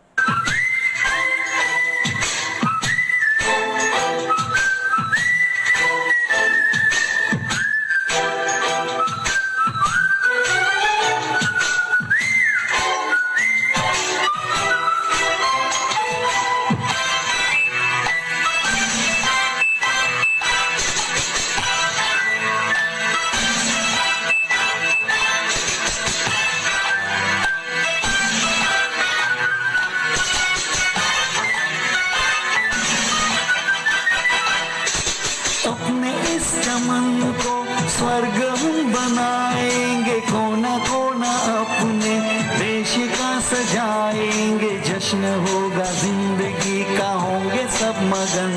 Speaker 9: अपने इस चमन को स्वर्ग हम बनाएंगे, कोना कोना अपने देश का सजाएंगे। जश्न होगा जिंदगी का, होंगे सब मगन,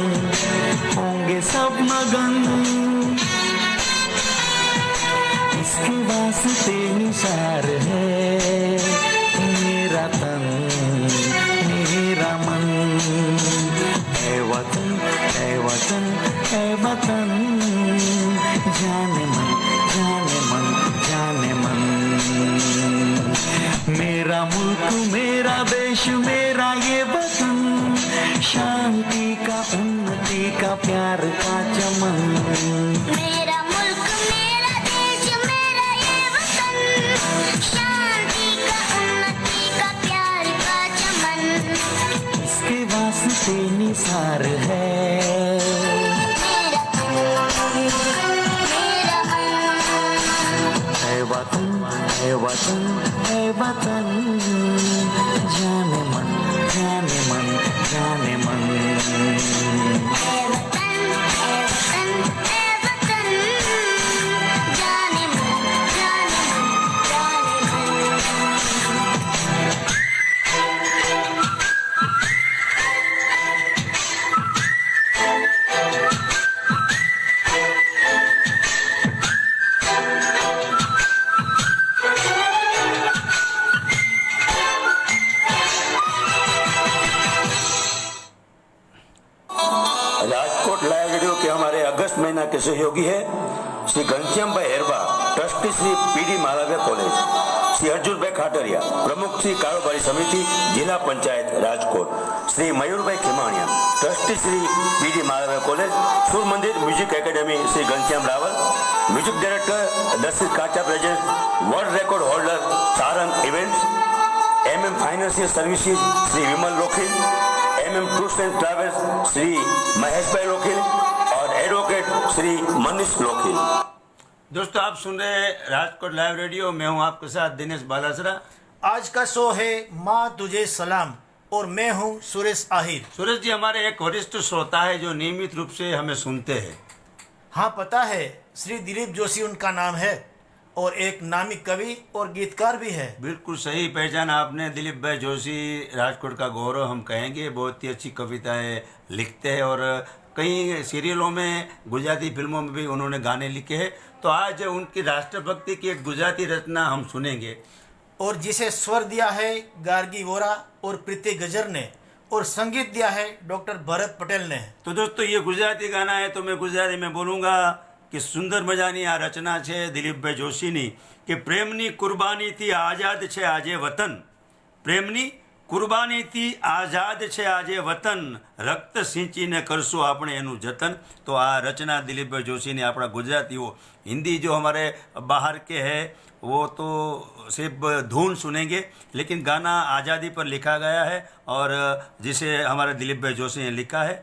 Speaker 9: होंगे सब मगन। इसके वास्ते निसार है मेरा तन मेरा मन। है वतन है वतन है वतन, जाने मन जाने मन जाने मन। मेरा मुल्क मेरा देश मेरा ये वतन, शांति का उन्नति का प्यार का चमन।
Speaker 5: मेरा मुल्क मेरा देश मेरा ये वतन, शांति का उन्नति का प्यार का चमन।
Speaker 9: इसके वास्ते निसार है है वतन है वतन, जाने मन जाने मन जाने मन।
Speaker 5: है वतन है वतन है वतन, जाने मन जाने मन जाने
Speaker 1: राजकोट लाइव रेडियो के हमारे अगस्त महीना के सहयोगी है Shri Ghanshyam bhai Herba, trustee Shri PD Malviya College, Shri Arjun bhai Khatariya, प्रमुख श्री कारोबारी समिति जिला panchayat Rajkot, Shri Mayur bhai Khimaniya, trustee Shri PD Malviya College, Sur Mandir Music Academy Shri Ghanshyam Raval, music director Darshit Kacha present, world record holder Sarang Events, MM Financial Services Shri Vimal Lokhil, MM Tours and Travels Shri Mahesh bhai Lokhil और एडवोकेट श्री मनीष लोखिल। दोस्तों आप सुन रहे हैं राजकोट लाइव रेडियो, मैं हूं आपके साथ दिनेश बालासरा।
Speaker 2: आज का शो है माँ तुझे सलाम और मैं हूँ सुरेश आहिर।
Speaker 1: सुरेश जी हमारे एक वरिष्ठ श्रोता है जो नियमित रूप से हमें सुनते हैं।
Speaker 2: हाँ पता है, श्री दिलीप जोशी उनका नाम है और एक नामी कवि और गीतकार भी है।
Speaker 1: बिल्कुल सही पहचान आपने, दिलीप भाई जोशी राजकोट का गौरव हम कहेंगे। बहुत ही अच्छी कविताएं लिखते हैं और कई सीरियलों में, गुजराती फिल्मों में भी उन्होंने गाने लिखे हैं। तो आज उनकी राष्ट्रभक्ति की एक गुजराती रचना हम सुनेंगे,
Speaker 2: और जिसे स्वर दिया है गार्गी वोरा और प्रीति गजर ने, और संगीत दिया है डॉक्टर भरत पटेल ने।
Speaker 1: तो दोस्तों ये गुजराती गाना है तो मैं गुजराती में बोलूँगा कि सुंदर मजानी आ रचना है दिलीपભાઈ જોશીની કે પ્રેમની કુરબાનીથી આઝાદ છે આજે વતન, પ્રેમની કુરબાનીથી આઝાદ છે આજે વતન, રક્ત સિંચીને કરશું આપણે એનું જતન। तो आ रचना दिलीपભાઈ જોશીની। આપણા गुजरातीओं, हिंदी जो हमारे बाहर के हैं वो तो सिर्फ धुन सुनेंगे, लेकिन गाना आज़ादी पर लिखा गया है और जिसे हमारे दिलीपભાઈ જોશી ने लिखा है।